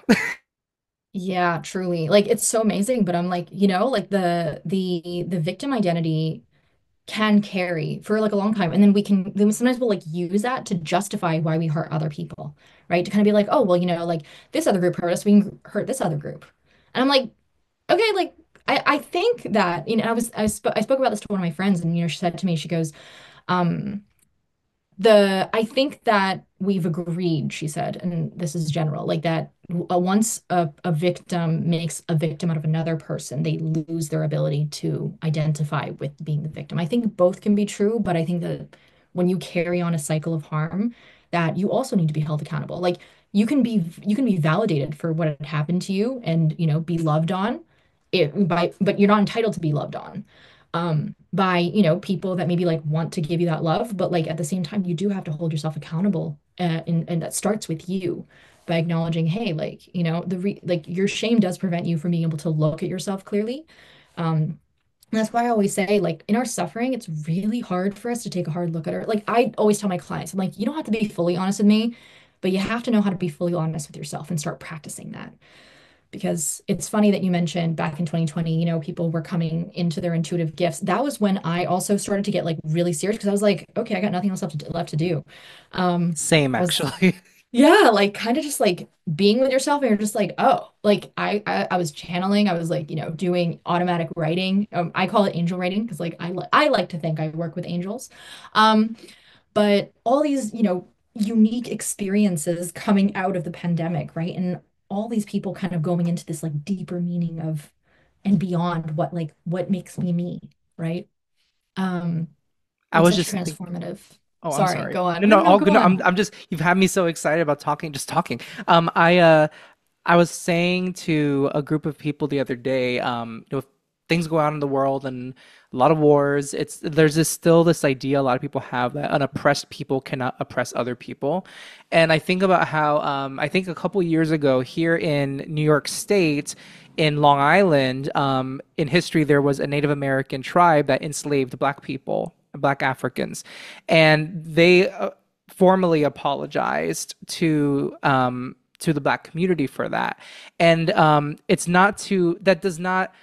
yeah, truly. Like it's so amazing, but I'm like, like the victim identity can carry for like a long time. And then sometimes we'll like use that to justify why we hurt other people, right? To kind of be like, oh, well, like this other group hurt us, we can hurt this other group. And I'm like, okay, like I think that, I spoke about this to one of my friends and, she said to me, she goes, um, I think that we've agreed, she said, and this is general, like that once a victim makes a victim out of another person, they lose their ability to identify with being the victim. I think both can be true, but I think that when you carry on a cycle of harm, that you also need to be held accountable. Like you can be validated for what had happened to you and, be loved on but you're not entitled to be loved on by, people that maybe like want to give you that love, but like at the same time, you do have to hold yourself accountable. And that starts with you by acknowledging, hey, like, like your shame does prevent you from being able to look at yourself clearly. And that's why I always say, like, in our suffering, it's really hard for us to take a hard look at our, like, I always tell my clients, I'm like, you don't have to be fully honest with me, but you have to know how to be fully honest with yourself and start practicing that because it's funny that you mentioned back in 2020, people were coming into their intuitive gifts. That was when I also started to get like really serious because I was like, okay, I got nothing else left to do. same I was, actually. yeah, like kind of just like being with yourself and you're just like, oh, like I was channeling, I was like, doing automatic writing. I call it angel writing because like I like to think I work with angels. Um, but all these, unique experiences coming out of the pandemic, right? And all these people kind of going into this like deeper meaning of and beyond what makes me me, right? Um, I it's was such just thinking. transformative. Oh, I'm Sorry, sorry. go on. No, No, no, no, no, all go good. No, on. I'm just you've had me so excited about talking, just talking. I was saying to a group of people the other day, things go on in the world and a lot of wars. There's still this idea a lot of people have that unoppressed people cannot oppress other people, and I think about how I think a couple years ago here in New York State. In Long Island, in history, there was a Native American tribe that enslaved Black people, Black Africans, and they formally apologized to the Black community for that. And it's not to that does not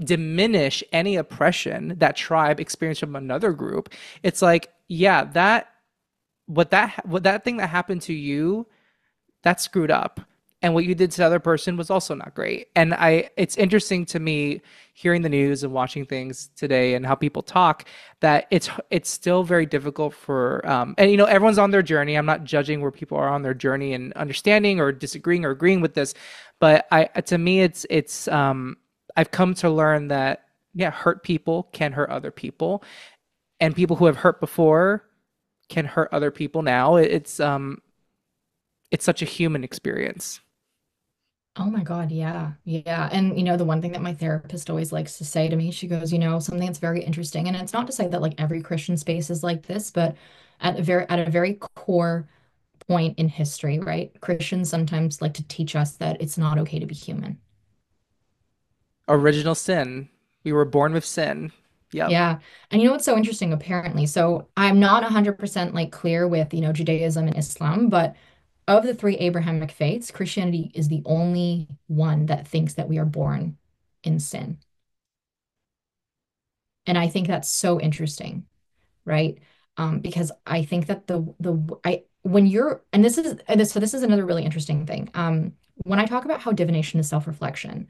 diminish any oppression that tribe experienced from another group. It's like, yeah, what that thing that happened to you, that's screwed up. And what you did to the other person was also not great. And it's interesting to me hearing the news and watching things today and how people talk that it's still very difficult for, and everyone's on their journey. I'm not judging where people are on their journey and understanding or disagreeing or agreeing with this, but to me, I've come to learn that yeah, hurt people can hurt other people, and people who have hurt before can hurt other people now. It's such a human experience. Oh my God, yeah. Yeah. And the one thing that my therapist always likes to say to me, she goes, something that's very interesting. And it's not to say that like every Christian space is like this, but at a very core point in history, right? Christians sometimes like to teach us that it's not okay to be human. Original sin. We were born with sin. Yep. Yeah. And you know what's so interesting, apparently? So I'm not 100% like clear with, Judaism and Islam, but of the three Abrahamic faiths, Christianity is the only one that thinks that we are born in sin. And I think that's so interesting, right? Because I think that the I when you're and this is another really interesting thing. When I talk about how divination is self-reflection,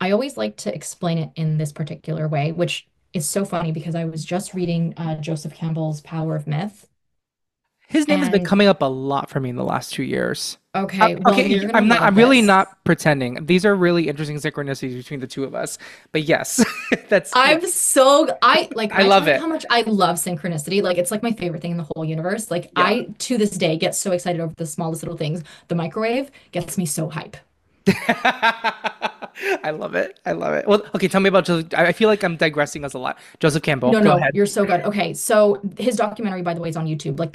I always like to explain it in this particular way, which is so funny because I was just reading Joseph Campbell's Power of Myth. His name has been And coming up a lot for me in the last 2 years. okay, well, Okay, you're gonna I'm not. love I'm really this. not pretending. These are really interesting synchronicities between the two of us. But yes, that's yeah. I I when I love tell you it. how much I love synchronicity, like it's like my favorite thing in the whole universe. Like Yeah. I to this day get so excited over the smallest little things. The microwave gets me so hype. I love it. I love it. Well, okay, tell me about Joseph. I feel like I'm digressing us a lot. Joseph Campbell, No, go no, ahead. you're so good. Okay, so his documentary, by the way, is on YouTube. Like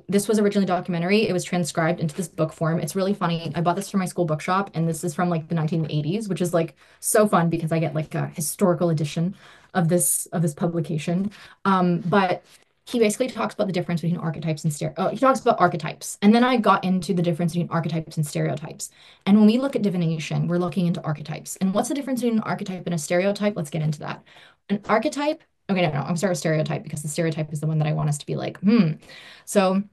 this was originally documentary. It was transcribed into this book form. It's really funny. I bought this from my school bookshop, and this is from like the 1980s, which is like so fun because I get like a historical edition of this publication. But he basically talks about the difference between archetypes and he talks about archetypes, and then I got into the difference between archetypes and stereotypes. And when we look at divination, we're looking into archetypes. And what's the difference between an archetype and a stereotype? Let's get into that. An archetype. Okay, no, no, I'm sorry, stereotype, because the stereotype is the one that I want us to be like, hmm. So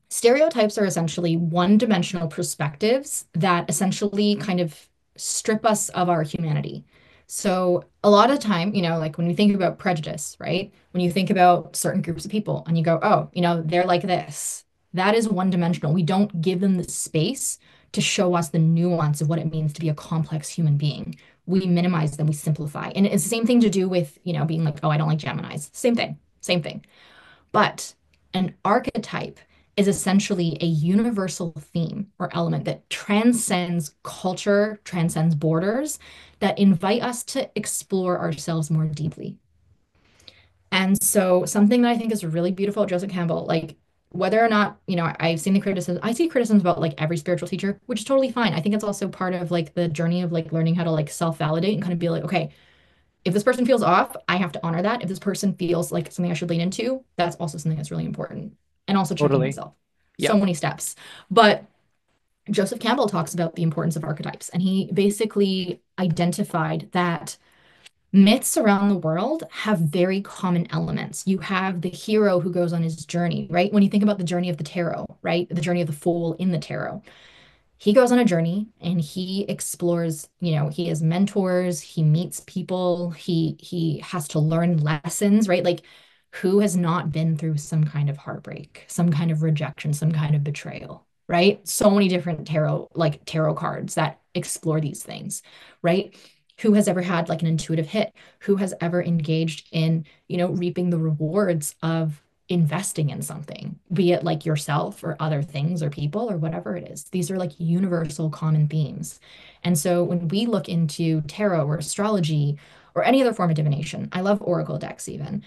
stereotypes are essentially one-dimensional perspectives that essentially kind of strip us of our humanity. So a lot of time, like when we think about prejudice, right? When you think about certain groups of people and you go, oh, they're like this, that is one-dimensional. We don't give them the space to show us the nuance of what it means to be a complex human being. We minimize them, we simplify. And it's the same thing to do with, being like, oh, I don't like Geminis. Same thing, same thing. But an archetype is essentially a universal theme or element that transcends culture, transcends borders, that invite us to explore ourselves more deeply. And so, something that I think is really beautiful at Joseph Campbell, like whether or not, I've seen the criticism, I see criticisms about like every spiritual teacher, which is totally fine. I think it's also part of like the journey of like learning how to like self-validate and kind of be like, okay, if this person feels off, I have to honor that. If this person feels like something I should lean into, that's also something that's really important. And also checking Totally. myself. So Yep. many steps. But Joseph Campbell talks about the importance of archetypes, and he basically identified that myths around the world have very common elements. You have the hero who goes on his journey, right? When you think about the journey of the tarot, right? The journey of the fool in the tarot, he goes on a journey and he explores, he has mentors, he meets people, he has to learn lessons, right? Like who has not been through some kind of heartbreak, some kind of rejection, some kind of betrayal, right? So many different tarot cards that explore these things, right? Who has ever had like an intuitive hit? Who has ever engaged in, reaping the rewards of investing in something, be it like yourself or other things or people or whatever it is. These are like universal common themes. And so when we look into tarot or astrology or any other form of divination, I love oracle decks even.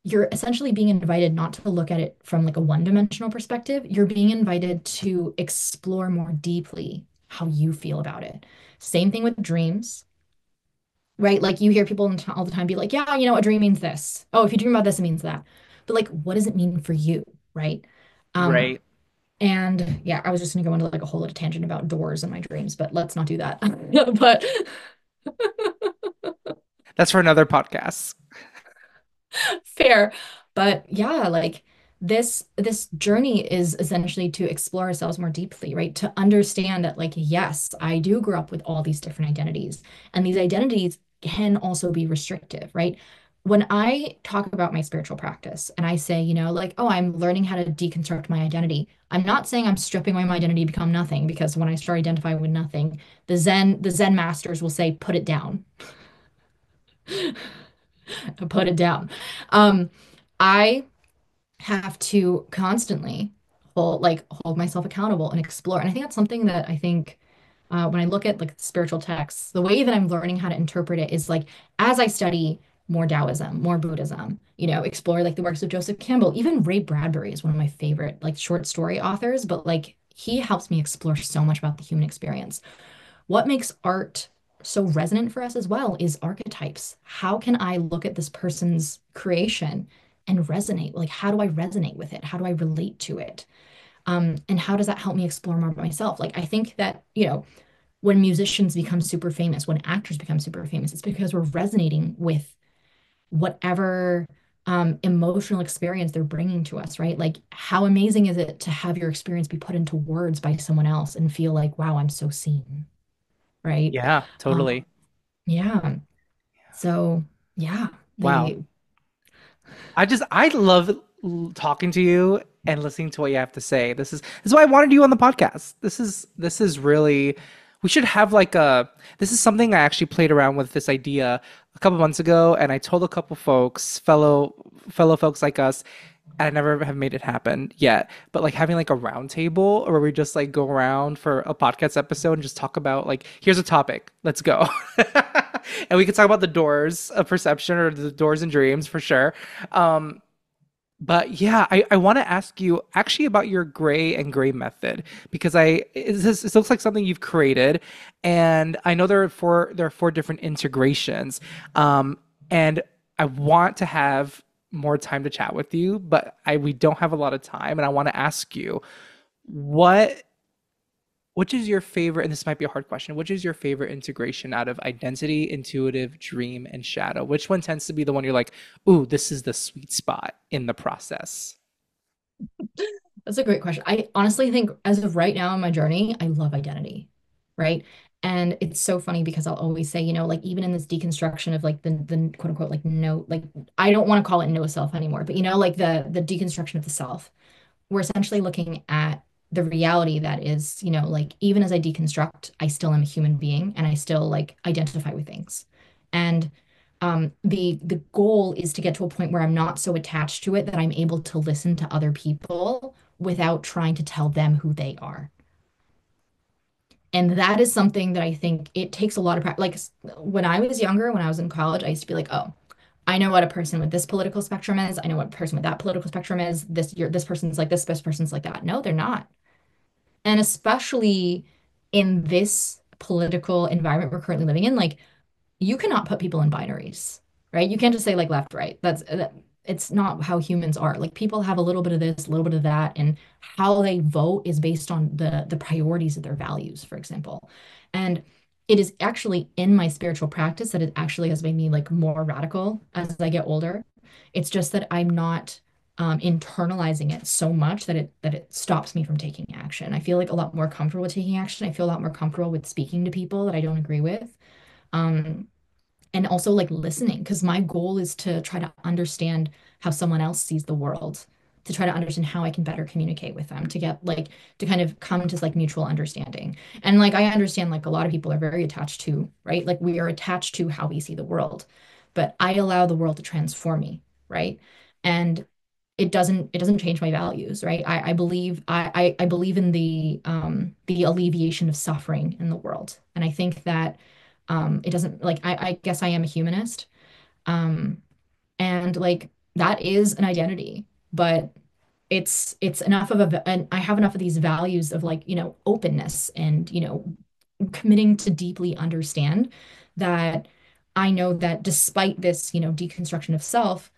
You're essentially being invited not to look at it from like a one-dimensional perspective. You're being invited to explore more deeply how you feel about it. Same thing with dreams, right? Like you hear people all the time be like, yeah, a dream means this. Oh, if you dream about this, it means that. But like, what does it mean for you, right? Um, Right. and yeah, I was just gonna go into like a whole little tangent about doors and my dreams, but let's not do that. But That's for another podcast. fair. But yeah, like this journey is essentially to explore ourselves more deeply, right? To understand that like, yes, I do grow up with all these different identities, and these identities can also be restrictive, right? When I talk about my spiritual practice and I say, like, oh, I'm learning how to deconstruct my identity, I'm not saying I'm stripping away my identity to become nothing, because when I start identifying with nothing, the Zen masters will say, put it down, put it down. Um, I have to constantly hold myself accountable and explore. And I think that's something that I think when I look at like spiritual texts, the way that I'm learning how to interpret it is like as I study more Taoism, more Buddhism, explore like the works of Joseph Campbell, even Ray Bradbury is one of my favorite like short story authors, but like he helps me explore so much about the human experience. What makes art so resonant for us as well is archetypes. How can I look at this person's creation and resonate? Like, how do I resonate with it? How do I relate to it? And how does that help me explore more about myself? Like, I think that, when musicians become super famous, when actors become super famous, it's because we're resonating with whatever emotional experience they're bringing to us, right? Like, how amazing is it to have your experience be put into words by someone else and feel like, wow, I'm so seen, right? Yeah, Um, totally. yeah. So, yeah, Wow. they, I love talking to you and listening to what you have to say. This is why I wanted you on the podcast. This is really, we should have like a, this is something I actually played around with this idea a couple months ago, and I told a couple folks, fellow folks like us, and I never have made it happen yet. But like having like a round table where we just like go around for a podcast episode and just talk about like, here's a topic, let's go. And we could talk about the doors of perception or the doors and dreams for sure. Um, but yeah, I want to ask you actually about your gray and gray method because this looks like something you've created, and I know there are four different integrations, and I want to have more time to chat with you, but I we don't have a lot of time, and I want to ask you what which is your favorite, and this might be a hard question, which is your favorite integration out of identity, intuitive, dream, and shadow? Which one tends to be the one you're like, ooh, this is the sweet spot in the process? that's a great question. I honestly think as of right now in my journey, I love identity, right? And it's so funny because I'll always say, like even in this deconstruction of like the quote unquote like no, like I don't want to call it no self anymore, but like the deconstruction of the self, we're essentially looking at the reality that is, like even as I deconstruct, I still am a human being and I still like identify with things. And the goal is to get to a point where I'm not so attached to it that I'm able to listen to other people without trying to tell them who they are. And that is something that I think it takes a lot of practice. Like when I was younger, when I was in college, I used to be like, oh, I know what a person with this political spectrum is. I know what a person with that political spectrum is. This person's like this person's like that. No, they're not. And especially in this political environment we're currently living in, like you cannot put people in binaries, right? You can't just say like left, right. It's not how humans are. Like people have a little bit of this, a little bit of that, and how they vote is based on the priorities of their values, for example. And it is actually in my spiritual practice that it actually has made me like more radical as I get older. It's just that I'm not internalizing it so much that it stops me from taking action. I feel like a lot more comfortable with taking action. I feel a lot more comfortable with speaking to people that I don't agree with. Um, and also like listening because my goal is to try to understand how someone else sees the world, to try to understand how I can better communicate with them, to get like to kind of come to like mutual understanding. And like I understand like a lot of people are very attached to, right? Like we are attached to how we see the world, but I allow the world to transform me, right? And it doesn't change my values, right? I believe I believe in the alleviation of suffering in the world. And I think that it doesn't like I guess I am a humanist. Um, and like that is an identity, but it's enough of and I have enough of these values of like, openness and, committing to deeply understand that I know that despite this, deconstruction of self,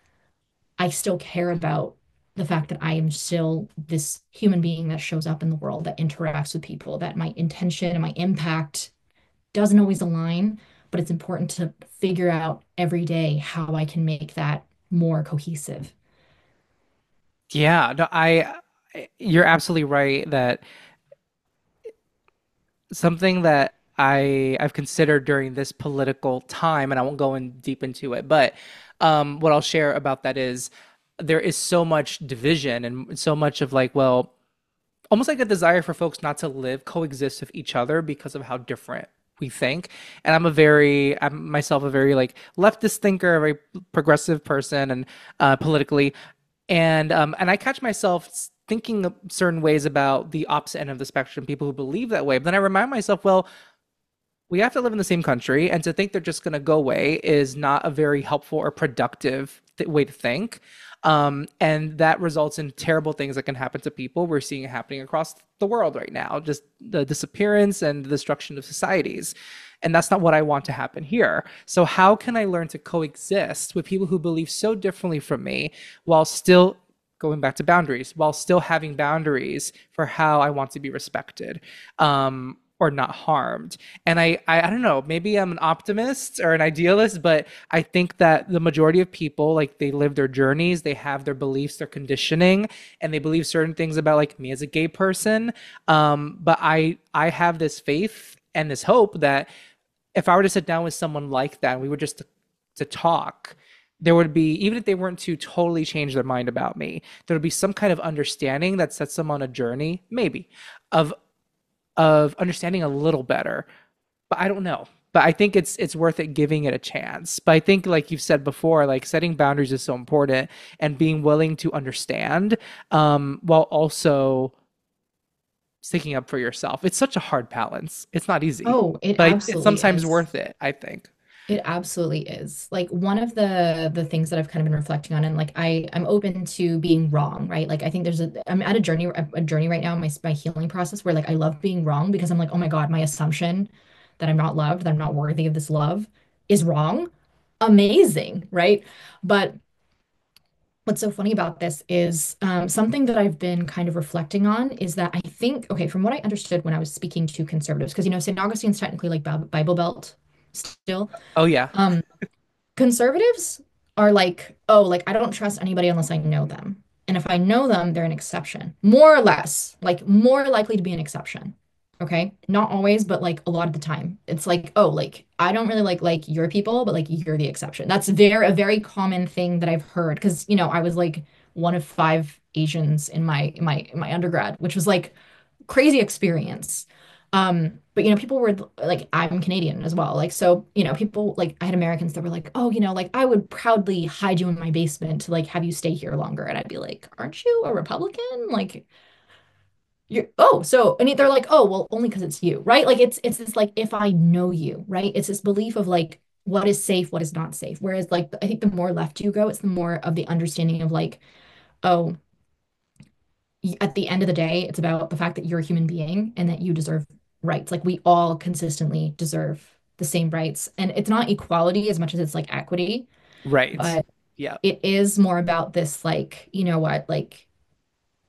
I still care about the fact that I am still this human being that shows up in the world, that interacts with people, that my intention and my impact doesn't always align, but it's important to figure out every day how I can make that more cohesive. Yeah, no, you're absolutely right that something that I've considered during this political time, and I won't go in deep into it, but what I'll share about that is there is so much division and so much of like, well, almost like a desire for folks not to live coexist with each other because of how different we think. And I'm myself a very like leftist thinker, a very progressive person, and politically, and I catch myself thinking of certain ways about the opposite end of the spectrum, people who believe that way. But then I remind myself, well, we have to live in the same country, and to think they're just going to go away is not a very helpful or productive way to think. And that results in terrible things that can happen to people. We're seeing it happening across the world right now, just the disappearance and the destruction of societies. And that's not what I want to happen here. So how can I learn to coexist with people who believe so differently from me while still going back to boundaries, while still having boundaries for how I want to be respected, or not harmed. And I don't know, maybe I'm an optimist or an idealist, but I think that the majority of people, like, they live their journeys, they have their beliefs, their conditioning, and they believe certain things about, like, me as a gay person. But I have this faith and this hope that if I were to sit down with someone like that and we were just to talk, there would be, even if they weren't to totally change their mind about me, there would be some kind of understanding that sets them on a journey, maybe, of understanding a little better. But I don't know. But I think it's worth it giving it a chance. But I think, like you've said before, like, setting boundaries is so important, and being willing to understand, while also sticking up for yourself. It's such a hard balance. It's not easy, Oh, it but it's absolutely sometimes is. worth it, I think. It absolutely is. Like one of the things that I've kind of been reflecting on, and like I'm open to being wrong, right? Like I think I'm at a journey right now in my healing process where like I love being wrong because I'm like, oh my God, my assumption that I'm not loved, that I'm not worthy of this love is wrong. Amazing, right? But what's so funny about this is something that I've been kind of reflecting on is that I think, okay, from what I understood when I was speaking to conservatives, because St. Augustine's technically like Bible Belt still. Oh yeah. Um, Conservatives are like, oh, like I don't trust anybody unless I know them. And if I know them, they're an exception. More or less, like more likely to be an exception. Okay? Not always, but like a lot of the time. It's like, oh, like I don't really like your people, but like you're the exception. That's a very common thing that I've heard because, I was like one of five Asians in my undergrad, which was like crazy experience. But people were like, I'm Canadian as well. Like, so, people like I had Americans that were like, oh, like I would proudly hide you in my basement to like have you stay here longer. And I'd be like, aren't you a Republican? Like, you're so and they're like, oh, well, only because it's you, right? Like it's this like if I know you, right? It's this belief of like what is safe, what is not safe. Whereas like I think the more left you go, it's the more of the understanding of like, oh, at the end of the day, it's about the fact that you're a human being and that you deserve rights. Like we all consistently deserve the same rights. And it's not equality as much as it's like equity, Right. but Yeah. it is more about this like, you know what, like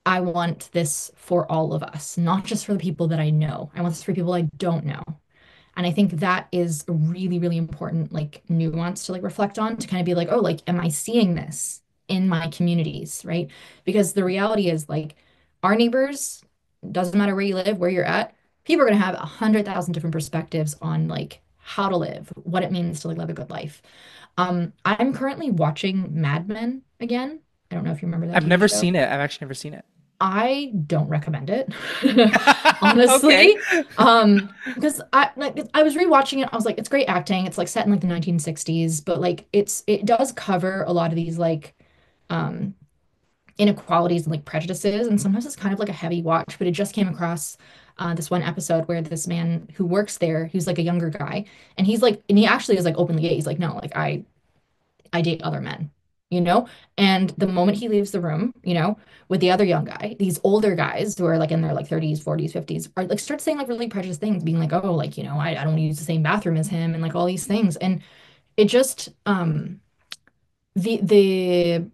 I want this for all of us, not just for the people that I know. I want this for people I don't know. And I think that is a really, really important like nuance to like reflect on to kind of be like, oh, like, am I seeing this in my communities, right? Because the reality is like our neighbors, doesn't matter where you live, where you're at, people are gonna have 100,000 different perspectives on like how to live, what it means to like live a good life. I'm currently watching Mad Men again. I don't know if you remember that I've TV never show. seen it. I've actually never seen it. I don't recommend it, Okay. honestly. Because I was rewatching it, I was like, it's great acting. It's like set in like the 1960s, but like it does cover a lot of these like um inequalities and like prejudices, and sometimes it's kind of like a heavy watch. But it just came across this one episode where this man who works there, who's like a younger guy, and he's like, and he actually is like openly gay. He's like, no, like I date other men, you know? And the moment he leaves the room, with the other young guy, these older guys who are like in their like 30s, 40s, 50s are like start saying like really prejudiced things, being like, oh, like, I don't want to use the same bathroom as him and like all these things. And it just the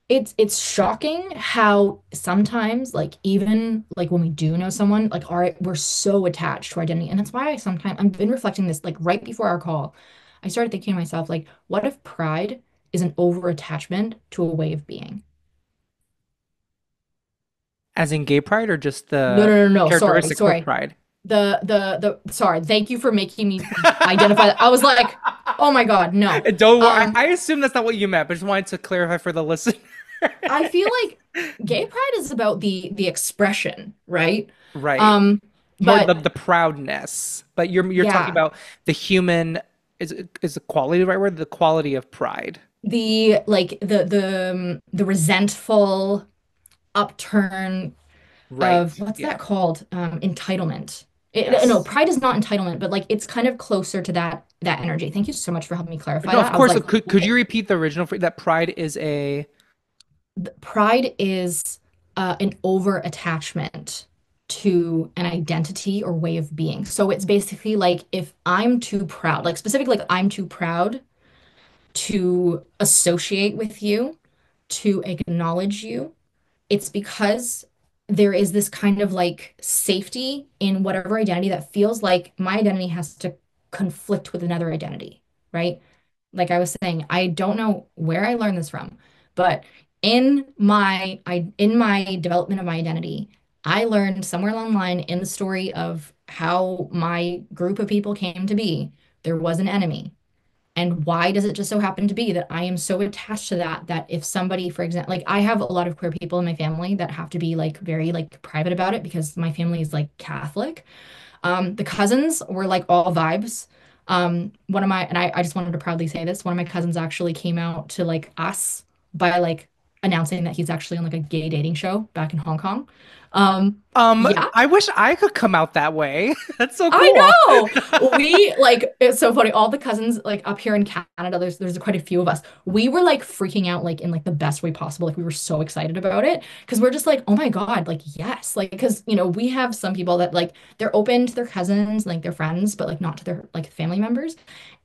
it's shocking how sometimes like even like when we do know someone, like we're so attached to our identity. And that's why I sometimes I've been reflecting this like right before our call. I started thinking to myself, like, what if pride is an over attachment to a way of being? As in gay pride, or just No, the no, no, no. Sorry, characteristics of sorry. pride? The sorry. Thank you for making me identify that. I was like, oh my God, no. Don't worry. Um, I assume that's not what you meant, but just wanted to clarify for the listener. I feel like gay pride is about the expression, right? Right. Um, More but the proudness, but you're talking yeah, about the human, is the quality the right word? The quality of pride. the like the resentful upturn Right. of what's Yeah. that called? Entitlement. No, Yes. pride is not entitlement, but like it's kind of closer to that energy. Thank you so much for helping me clarify No, of that. I was course. like, Could you wait, repeat the original that pride is a pride is an over attachment. to an identity or way of being. So it's basically like if I'm too proud, like specifically like I'm too proud to associate with you, to acknowledge you, it's because there is this kind of like safety in whatever identity that feels like my identity has to conflict with another identity, right? Like I was saying, I don't know where I learned this from, but in my development of my identity, I learned somewhere along the line in the story of how my group of people came to be, there was an enemy. And why does it just so happen to be that I am so attached to that that if somebody, for example, like I have a lot of queer people in my family that have to be like very like private about it because my family is like Catholic. The cousins were like all vibes. One of my, and I just wanted to proudly say this, one of my cousins actually came out to like us by like announcing that he's actually on like a gay dating show back in Hong Kong. Yeah, I wish I could come out that way. That's so I cool. know. We like it's so funny. All the cousins like up here in Canada, there's quite a few of us. We were like freaking out like in like the best way possible. Like we were so excited about it because we're just like, oh my God, like yes. Like because we have some people that like they're open to their cousins, like their friends, but like not to their like family members.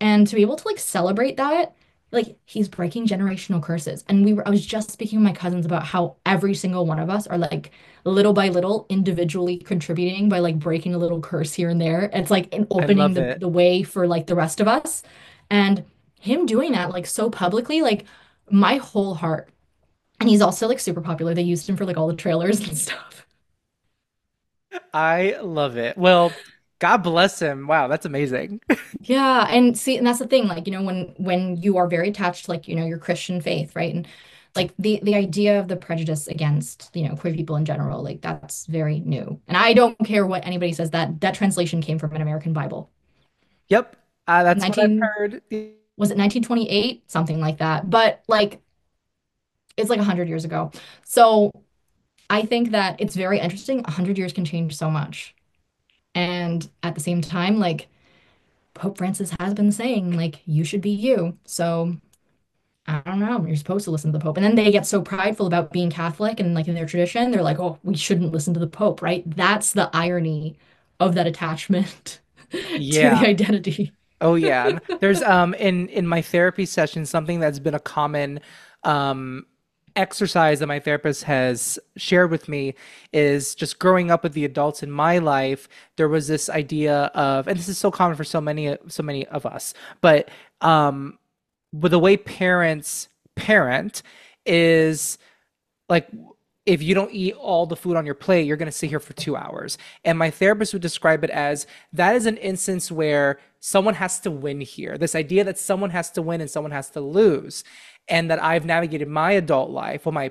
And to be able to like celebrate that, like he's breaking generational curses. And I was just speaking with my cousins about how every single one of us are like little by little individually contributing by like breaking a little curse here and there. It's like and I opening love the it. way for like the rest of us. And him doing that like so publicly, like my whole heart. And he's also like super popular. They used him for like all the trailers and stuff. I love it. Well, God bless him. Wow, that's amazing. Yeah, and see, and that's the thing, like, when you are very attached to like, your Christian faith, right? And like the idea of the prejudice against, queer people in general, like that's very new. And I don't care what anybody says that translation came from an American Bible. Yep, that's what I've 19 heard. was it 1928? Something like that. But like it's like 100 years ago. So I think that it's very interesting. 100 years can change so much. And at the same time, like Pope Francis has been saying, like, you should be you. So I don't know. You're supposed to listen to the Pope. And then they get so prideful about being Catholic and like in their tradition, they're like, oh, we shouldn't listen to the Pope, right? That's the irony of that attachment to Yeah. the identity. Oh yeah. And there's in my therapy session something that's been a common um exercise that my therapist has shared with me is just growing up with the adults in my life, there was this idea of, and this is so common for so many of us, but with the way parents parent is like if you don't eat all the food on your plate, you're going to sit here for 2 hours. And my therapist would describe it as that is an instance where someone has to win here. This idea that someone has to win and someone has to lose. And that I've navigated my adult life, well,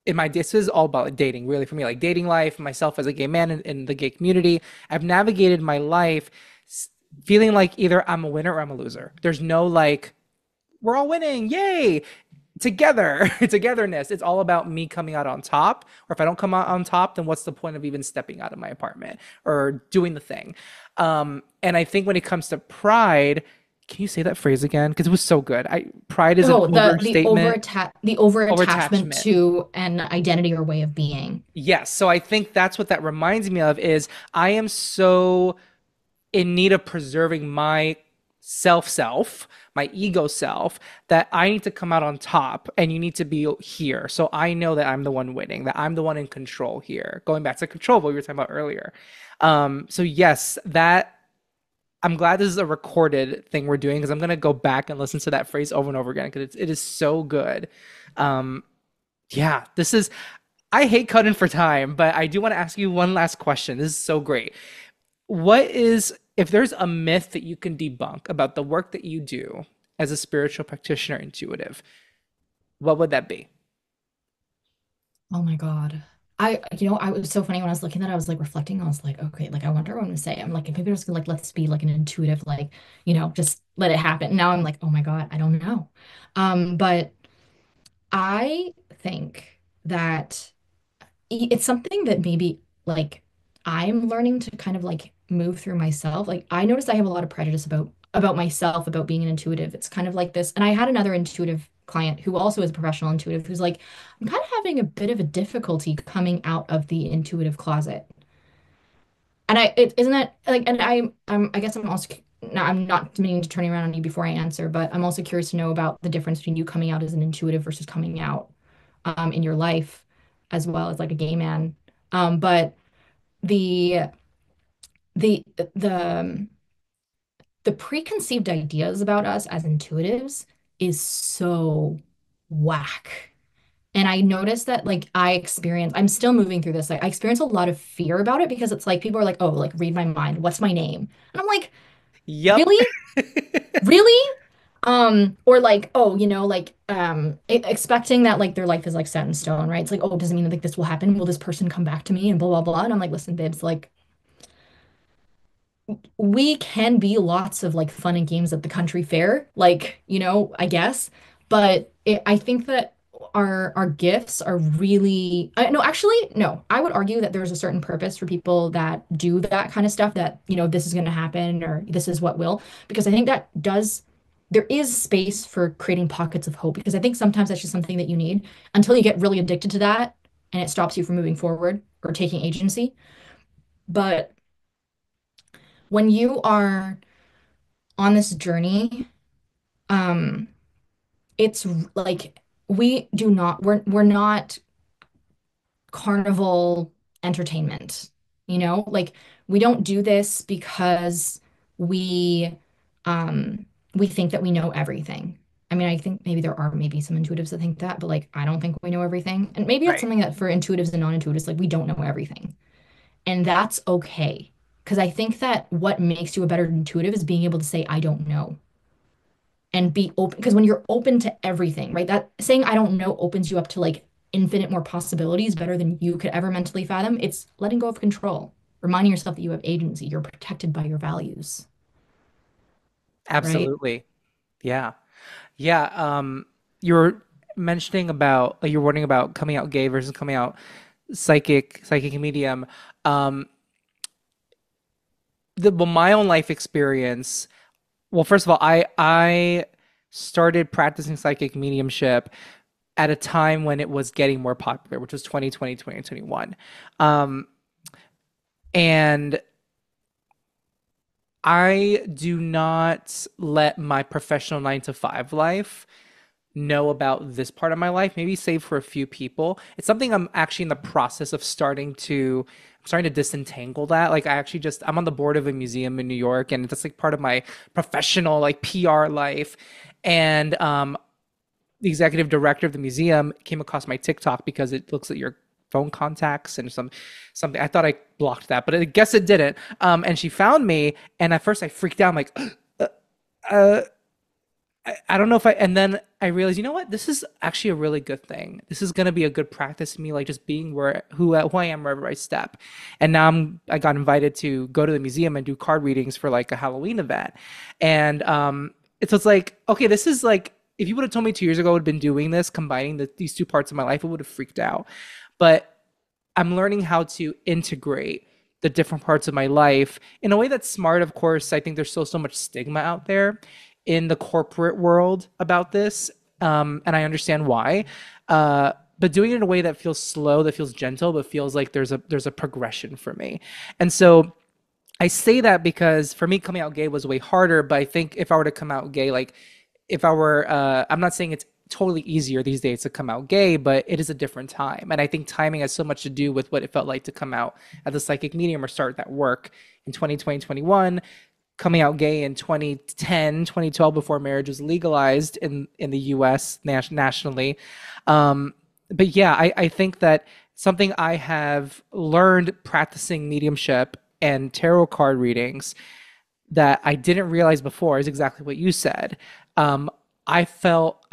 this is all about like dating, really, for me, like dating life, myself as a gay man in the gay community. I've navigated my life feeling like either I'm a winner or I'm a loser. There's no like, we're all winning, yay! Together, togetherness. It's all about me coming out on top. Or if I don't come out on top, then what's the point of even stepping out of my apartment or doing the thing? And I think when it comes to pride, can you say that phrase again? Because it was so good. Pride is an Oh, overstatement, the over attachment overattachment. to an identity or way of being. Yes. So I think that's what that reminds me of is I am so in need of preserving my self, my ego self, that I need to come out on top and you need to be here. So I know that I'm the one winning, that I'm the one in control here. Going back to control, what we were talking about earlier. So yes, that I'm glad this is a recorded thing we're doing because I'm gonna go back and listen to that phrase over and over again because it is so good. Um, yeah, this is. I hate cutting for time, but I do want to ask you one last question. This is so great. What is, if there's a myth that you can debunk about the work that you do as a spiritual practitioner intuitive, what would that be? Oh my God. I was so funny when I was looking at it, I was like reflecting, I was like, okay, like I wonder what I'm gonna say. I'm like, maybe I'm just gonna like let's be like an intuitive, like, just let it happen. Now I'm like, oh my God, I don't know. But I think that it's something that maybe like I'm learning to kind of like move through myself. Like I noticed I have a lot of prejudice about myself, about being an intuitive. It's kind of like this. And I had another intuitive client who also is a professional intuitive who's like, I'm kind of having a bit of a difficulty coming out of the intuitive closet. And I it isn't it like and I guess I'm also no, I'm not meaning to turn around on you before I answer, but I'm also curious to know about the difference between you coming out as an intuitive versus coming out in your life as well as like a gay man. But the the the the preconceived ideas about us as intuitives is so whack. And I noticed that like I'm still moving through this. Like I experience a lot of fear about it because it's like people are like, oh, like read my mind. What's my name? And I'm like, Yep. really? Really? Or like, oh, like expecting that like their life is like set in stone, right? It's like, oh, does it mean like this will happen? Will this person come back to me and blah blah blah? And I'm like, listen, babes, like we can be lots of like fun and games at the country fair, like, I guess. But I think that our gifts are really no, actually, no. I would argue that there's a certain purpose for people that do that kind of stuff that, this is going to happen or this is what will, because I think there is space for creating pockets of hope because I think sometimes that's just something that you need until you get really addicted to that and it stops you from moving forward or taking agency. But when you are on this journey, um, it's like we're not carnival entertainment, Like we don't do this because we we think that we know everything. I mean, I think maybe there are maybe some intuitives that think that, but like I don't think we know everything. And maybe that's Right. something that for intuitives and non-intuitives, like we don't know everything. And that's okay. Because I think that what makes you a better intuitive is being able to say, I don't know and be open. Because when you're open to everything, right? That saying I don't know opens you up to like infinite more possibilities better than you could ever mentally fathom. It's letting go of control, reminding yourself that you have agency, you're protected by your values, right? Absolutely. Yeah. Yeah. You're mentioning about like you're wondering about coming out gay versus coming out psychic and medium. Um, well, my own life experience. Well, first of all, I started practicing psychic mediumship at a time when it was getting more popular, which was 2020, 2021. Um, and I do not let my professional 9 to 5 life know about this part of my life, maybe save for a few people. It's something I'm actually in the process of starting to disentangle that. Like I'm on the board of a museum in New York and that's like part of my professional like PR life. And the executive director of the museum came across my TikTok because it looks at your phone contacts and something. I thought I blocked that, but I guess it didn't. And she found me, and at first I freaked out. I'm like, uh, I don't know if I. And then I realized, you know what? This is actually a really good thing. This is gonna be a good practice to me, like just being who I am wherever I step. And now I got invited to go to the museum and do card readings for like a Halloween event, and it's like okay, this is like if you would have told me 2 years ago I would have been doing this, combining these two parts of my life, I would have freaked out. But I'm learning how to integrate the different parts of my life in a way that's smart. Of course, I think there's still so much stigma out there in the corporate world about this, and I understand why. But doing it in a way that feels slow, that feels gentle, but feels like there's a progression for me. And so I say that because for me, coming out gay was way harder. But I think if I were to come out gay, like if I were, I'm not saying it's totally easier these days to come out gay, but it is a different time. And I think timing has so much to do with what it felt like to come out as a psychic medium or start that work in 2020, 21, coming out gay in 2010, 2012, before marriage was legalized in the US nationally. But yeah, I think that something I have learned practicing mediumship and tarot card readings that I didn't realize before is exactly what you said. Um, I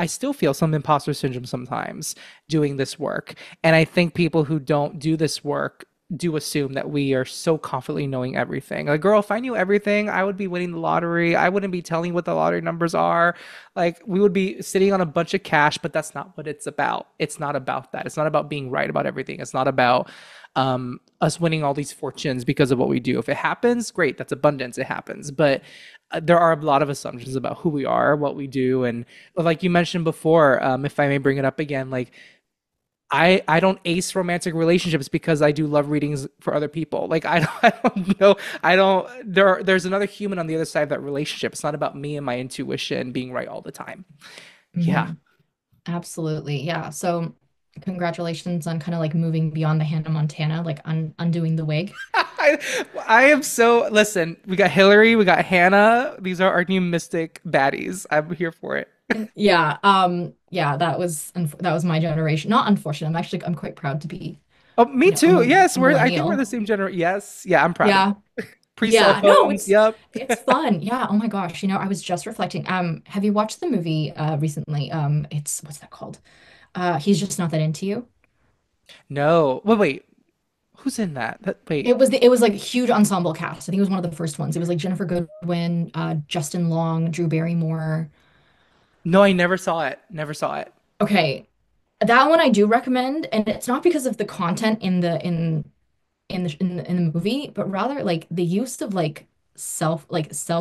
still feel some imposter syndrome sometimes doing this work. And I think people who don't do this work do assume that we are so confidently knowing everything. Like, girl, if I knew everything, I would be winning the lottery. I wouldn't be telling you what the lottery numbers are. Like, we would be sitting on a bunch of cash, but that's not what it's about. It's not about that. It's not about being right about everything. It's not about us winning all these fortunes because of what we do. If it happens, great, that's abundance. It happens. But there are a lot of assumptions about who we are, what we do. And like you mentioned before, if I may bring it up again, like, I don't ace romantic relationships because I do love readings for other people. Like I don't know. I don't there's another human on the other side of that relationship. It's not about me and my intuition being right all the time. Yeah. Mhm. Absolutely. Yeah. So congratulations on kind of like moving beyond the Hannah Montana, like undoing the wig. I, I am so listen, we got Hillary, we got Hannah. These are our new mystic baddies. I'm here for it. Yeah. Yeah, that was my generation. Not unfortunate. I'm quite proud to be, Oh, me a, too. Yes, a I think we're the millennial. same generation. Yes. Yeah, I'm proud of Yeah. it. Pre-cell Yeah. No, phones. Yep. it's fun. Yeah. Oh my gosh. I was just reflecting. Have you watched the movie recently? It's what's that called? He's Just Not That Into You. No. Wait. Who's in that? Wait. It was like a huge ensemble cast. I think it was one of the first ones. It was like Jennifer Goodwin, Justin Long, Drew Barrymore. No, I never saw it. Never saw it. Okay, that one I do recommend, and it's not because of the content in the movie, but rather like the use of like cell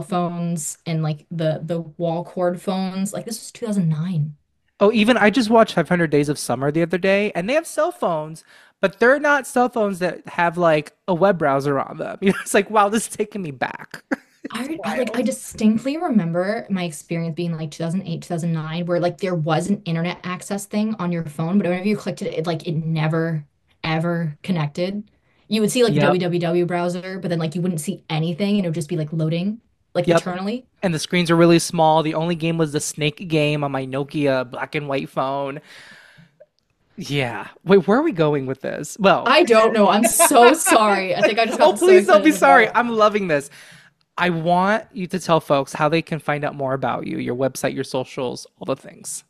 phones and like the wall cord phones. Like this was 2009. Oh, even I just watched 500 Days of Summer the other day, and they have cell phones, but they're not cell phones that have like a web browser on them. It's like, wow, this is taking me back. It's I wild. distinctly remember my experience being like 2008, 2009, where like there was an internet access thing on your phone, but whenever you clicked it, it never ever connected. You would see like the Yep. www browser, but then like you wouldn't see anything and it would just be like loading like Yep. eternally. And the screens are really small. The only game was the Snake game on my Nokia black and white phone. Yeah. Wait, where are we going with this? Well, I don't know. I'm so sorry. I think I just oh, got so please don't be excited sorry. about. I'm loving this. I want you to tell folks how they can find out more about you, your website, your socials, all the things.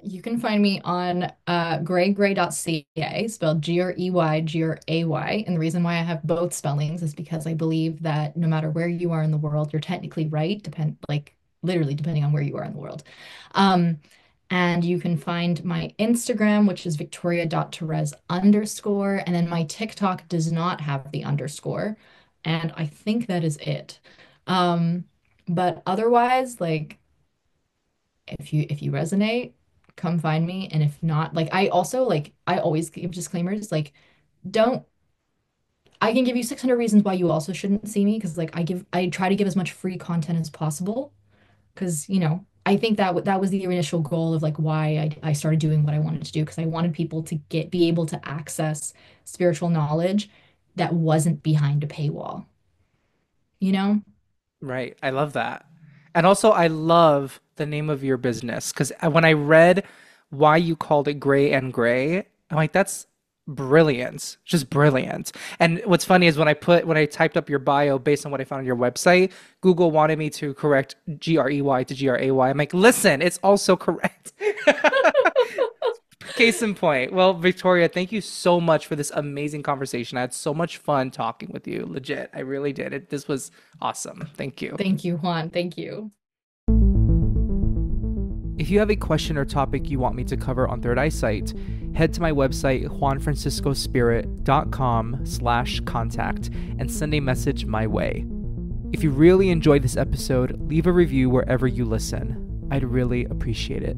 You can find me on greygray.ca, spelled Grey, And the reason why I have both spellings is because I believe that no matter where you are in the world, you're technically right, literally depending on where you are in the world. Um, and you can find my Instagram, which is victoria.therese underscore. And then my TikTok does not have the underscore. And I think that is it. Um, but otherwise, like if you resonate, come find me. And if not, like I always give disclaimers, like don't I can give you 600 reasons why you also shouldn't see me because I try to give as much free content as possible because I think that was the initial goal of like why I started doing what I wanted to do because I wanted people to be able to access spiritual knowledge that wasn't behind a paywall, you know? Right. I love that. And also, I love the name of your business because when I read why you called it Gray and Gray, I'm like, that's brilliant. Just brilliant. And what's funny is when I typed up your bio based on what I found on your website, Google wanted me to correct GREY to GRAY. I'm like, listen, it's also correct. Case in point. Well, Victoria, thank you so much for this amazing conversation. I had so much fun talking with you. Legit. I really did. This was awesome. Thank you. Thank you, Juan. Thank you. If you have a question or topic you want me to cover on Third Eyesight, head to my website, juanfranciscospirit.com/contact, and send a message my way. If you really enjoyed this episode, leave a review wherever you listen. I'd really appreciate it.